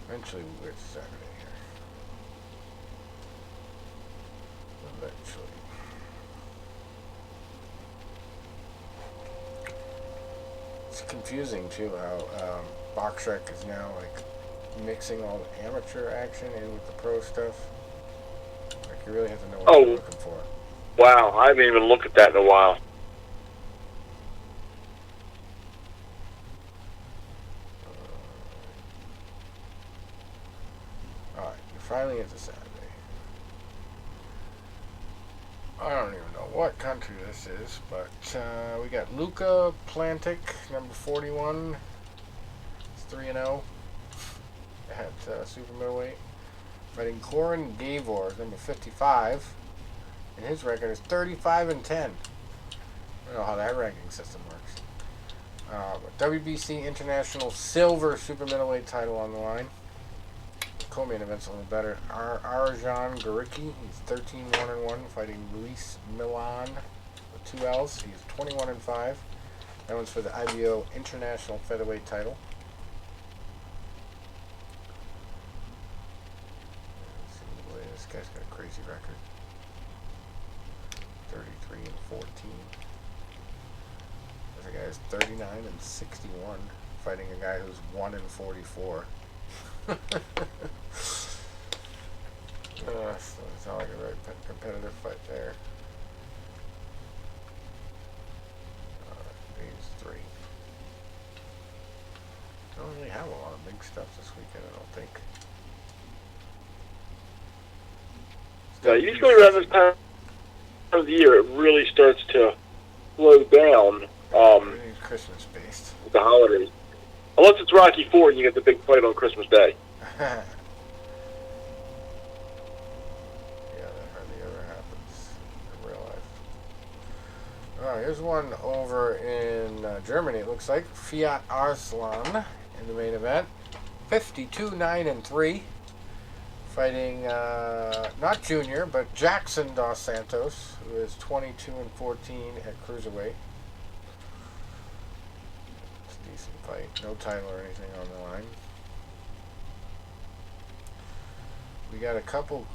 Eventually we'll get Saturday here. Eventually. It's confusing too how BoxRec is now like mixing all the amateur action in with the pro stuff. Like you really have to know what you're looking for. Wow, I haven't even looked at that in a while. Finally it's a Saturday. I don't even know what country this is, but we got Luka Plantic, number 41. It's 3-0 at super middleweight. Fighting Corin Gavor, number 55. And his record is 35-10. I don't know how that ranking system works. But WBC International Silver super middleweight title on the line. Co-main event's a little better. Arjan Garicki, he's 13-1-1, fighting Luis Milan with 2 L's. He's 21-5. That one's for the IBO International Featherweight title. Let's see, boy, this guy's got a crazy record. 33-14. This guy's 39-61, fighting a guy who's 1-44. So it's not like a very competitive fight there. These 3. Don't really have a lot of big stuff this weekend, I don't think. Usually around this time of the year, it really starts to slow down. Everything's Christmas based. With the holidays. Unless it's Rocky IV and you get the big fight on Christmas Day. Yeah, that hardly ever happens. Oh, here's one over in Germany. It looks like Fiat Arslan in the main event. 52-9-3. Fighting not Junior, but Jackson Dos Santos, who is 22-14 at cruiserweight. It's a decent fight. No title or anything on the line. We got a couple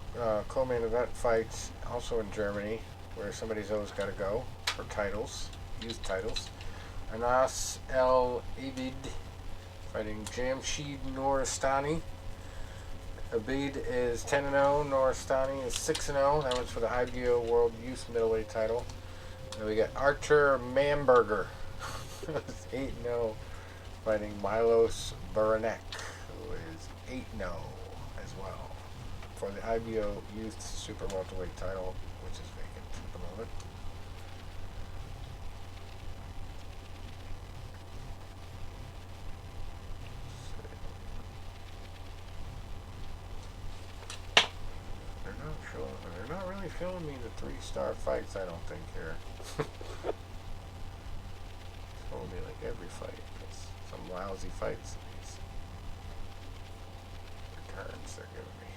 co-main event fights also in Germany, where somebody's always got to go for titles, youth titles. Anas El Abid fighting Jamshid Nouristani. Abid is 10-0. Nouristani is 6-0. That one's for the IBO World Youth Middleweight title. And we got Archer Mamberger, 8-0, fighting Milos Baranek, who is 8-0 as well, for the IBO Youth Super Welterweight title, which is vacant at the moment. They're not really showing me the 3-star fights, I don't think, here. Showing me like every fight. It's some lousy fights in these returns they're giving me.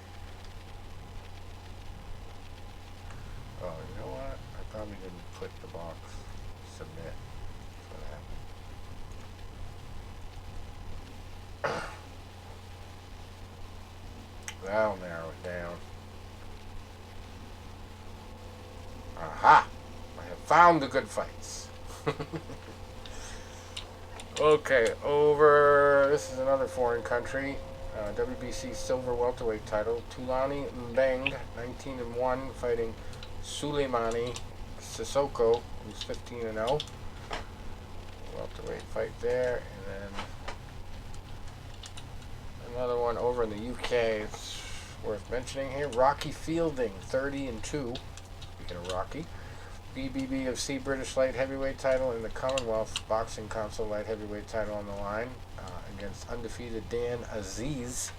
Oh, you know what? I probably didn't click the box. Submit. That's what happened. That'll narrow it down. Aha! I have found the good fights. Okay, this is another foreign country. WBC Silver Welterweight title. Tulani Mbeng, 19-1, fighting Suleimani Sissoko, who's 15-0. Welterweight fight there. And then another one over in the UK. It's worth mentioning here. Rocky Fielding, 30-2. Speaking of Rocky, BBBFC British Light Heavyweight title and the Commonwealth Boxing Council Light Heavyweight title on the line against undefeated Dan Aziz,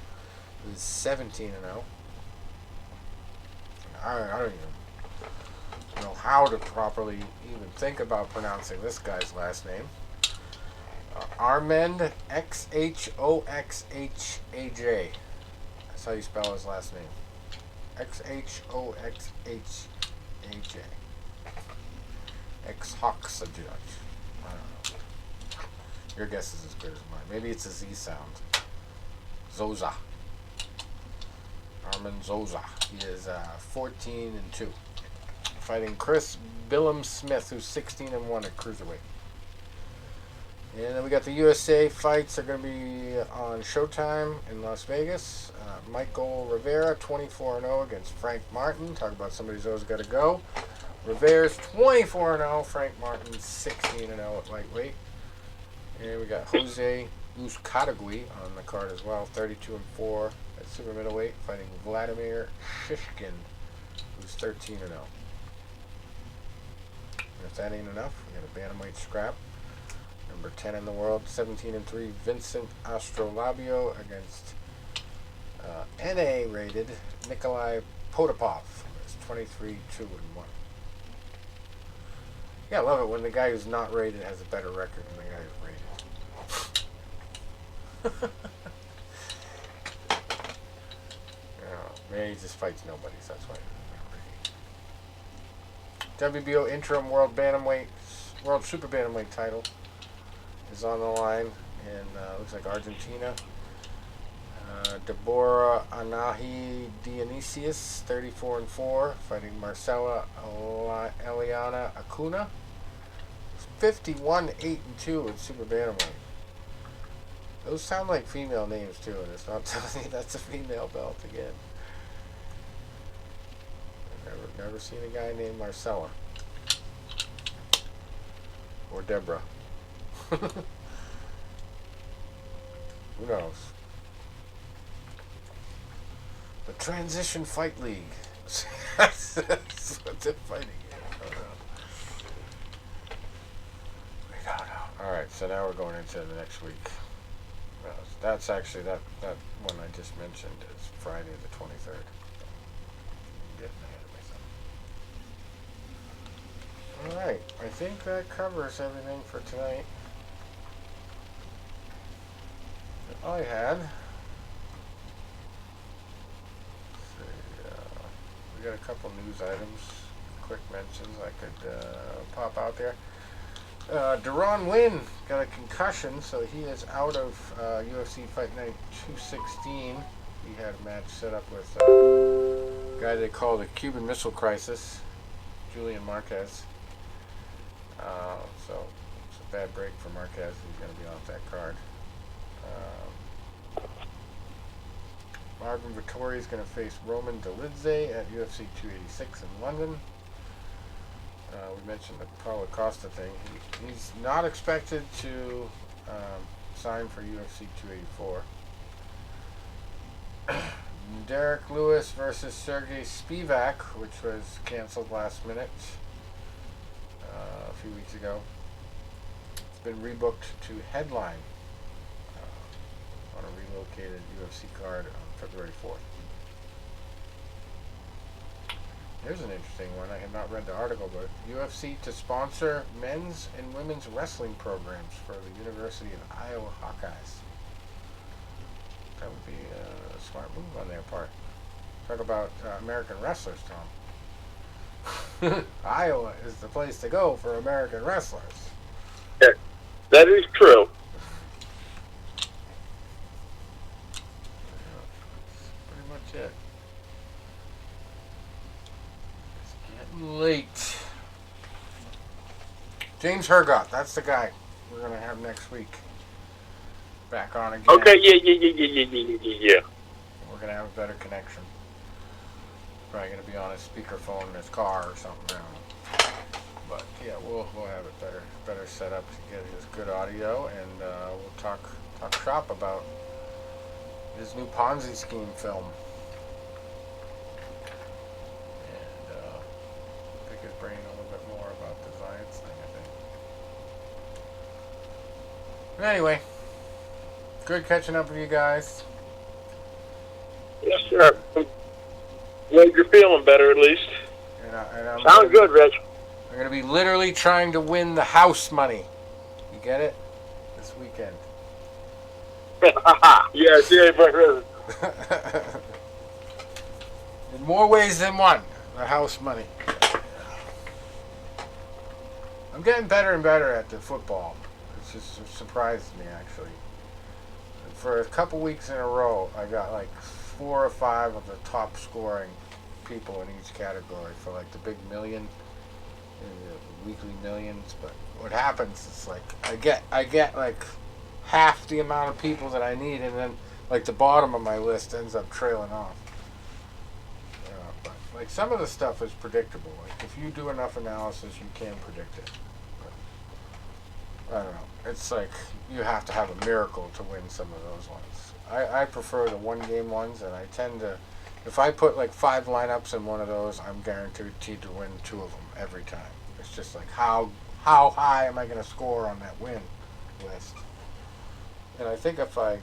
who's 17-0. I don't even know how to properly even think about pronouncing this guy's last name. Armand Xoxhaj. That's how you spell his last name. Xoxhaj. Xoxhaj. I don't know. Your guess is as good as mine. Maybe it's a Z sound. Zoza. Armin Zoza. He is 14-2. Fighting Chris Billum Smith, who's 16-1 at cruiserweight. And then we got the USA fights are going to be on Showtime in Las Vegas. Michael Rivera, 24-0 against Frank Martin. Talk about somebody who's always got to go. Rivera's 24-0. Frank Martin 16-0 at lightweight. And we got Jose Uzcategui on the card as well, 32-4 at super middleweight, fighting Vladimir Shishkin, who's 13-0. And if that ain't enough, we got a bantamweight scrap. Number 10 in the world, 17-3, Vincent Astrolabio against NA-rated Nikolai Potapov. It's 23-2-1. Yeah, I love it when the guy who's not rated has a better record than the guy who's rated. Man, he just fights nobody, so that's why he's not rated. WBO interim world super bantamweight title is on the line in looks like Argentina. Deborah Anahi Dionysius, 34-4, fighting Marcela Eliana Acuna, 51-8-2 in super bantamweight. Those sound like female names too, and it's not telling me that's a female belt again. I've never seen a guy named Marcella or Deborah. Who knows? The Transition Fight League. That's what they're fighting in. We don't know. Alright, so now we're going into the next week. That's actually, that one I just mentioned is Friday the 23rd. I'm getting ahead of Alright, I think that covers everything for tonight. All I had. We got a couple news items, quick mentions I could pop out there. Deron Wynn got a concussion, so he is out of UFC Fight Night 216. He had a match set up with a guy they call the Cuban Missile Crisis, Julian Marquez. So it's a bad break for Marquez. He's going to be off that card. Marvin Vettori is going to face Roman Dolidze at UFC 286 in London. We mentioned the Paulo Costa thing. He's not expected to sign for UFC 284. Derek Lewis versus Sergey Spivak, which was canceled last minute a few weeks ago. It's been rebooked to headline on a relocated UFC card on February 4th. Here's an interesting one. I have not read the article, but UFC to sponsor men's and women's wrestling programs for the University of Iowa Hawkeyes. That would be a smart move on their part. Talk about American wrestlers, Tom. Iowa is the place to go for American wrestlers. Yeah, that is true. That's pretty much it. Late. James Hergott, that's the guy we're gonna have next week. Back on again. Okay, yeah. We're gonna have a better connection. Probably gonna be on his speakerphone in his car or something. I don't know. But yeah, we'll have it better set up to get his good audio, and we'll talk shop about his new Ponzi scheme film. His brain a little bit more about the science thing, I think. But anyway, good catching up with you guys. Yes, sir. Well, you're feeling better at least. And Sounds good, Rich. I'm going to be literally trying to win the house money. You get it? This weekend. Yeah, but In more ways than one, the house money. I'm getting better and better at the football. It's just surprised me, actually. For a couple weeks in a row, I got like 4 or 5 of the top scoring people in each category for like the big million, the weekly millions. But what happens is like I get like half the amount of people that I need, and then like the bottom of my list ends up trailing off. But like some of the stuff is predictable. Like if you do enough analysis, you can predict it. I don't know. It's like you have to have a miracle to win some of those ones. I prefer the one-game ones, and I tend to, if I put like 5 lineups in one of those, I'm guaranteed to win 2 of them every time. It's just like how high am I going to score on that win list? And I think if I,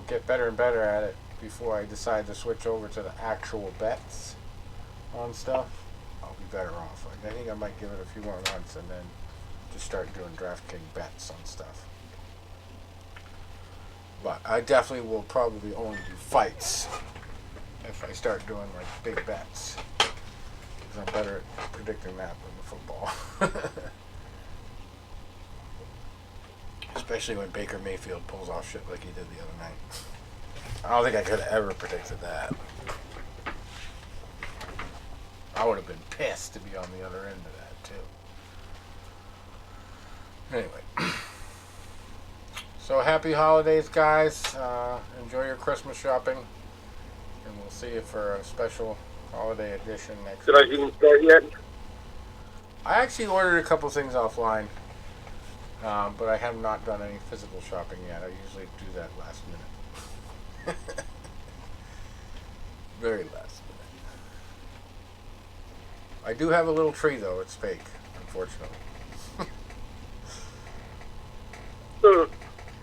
get better and better at it before I decide to switch over to the actual bets on stuff, I'll be better off. Like I think I might give it a few more months and then just start doing DraftKings bets on stuff. But I definitely will probably only do fights if I start doing like big bets. Because I'm better at predicting that than the football. Especially when Baker Mayfield pulls off shit like he did the other night. I don't think I could have ever predicted that. I would have been pissed to be on the other end of that too. Anyway, so happy holidays, guys. Enjoy your Christmas shopping, and we'll see you for a special holiday edition next did I week. even start yet? I actually ordered a couple things offline, but I have not done any physical shopping yet. I usually do that last minute. Very last minute. I do have a little tree, though. It's fake, unfortunately.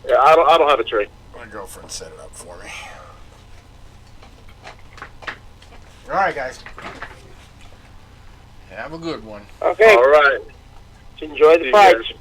Yeah, I don't have a tree. My girlfriend set it up for me. All right, guys. Have a good one. Okay. All right. Enjoy See the you fights. guys.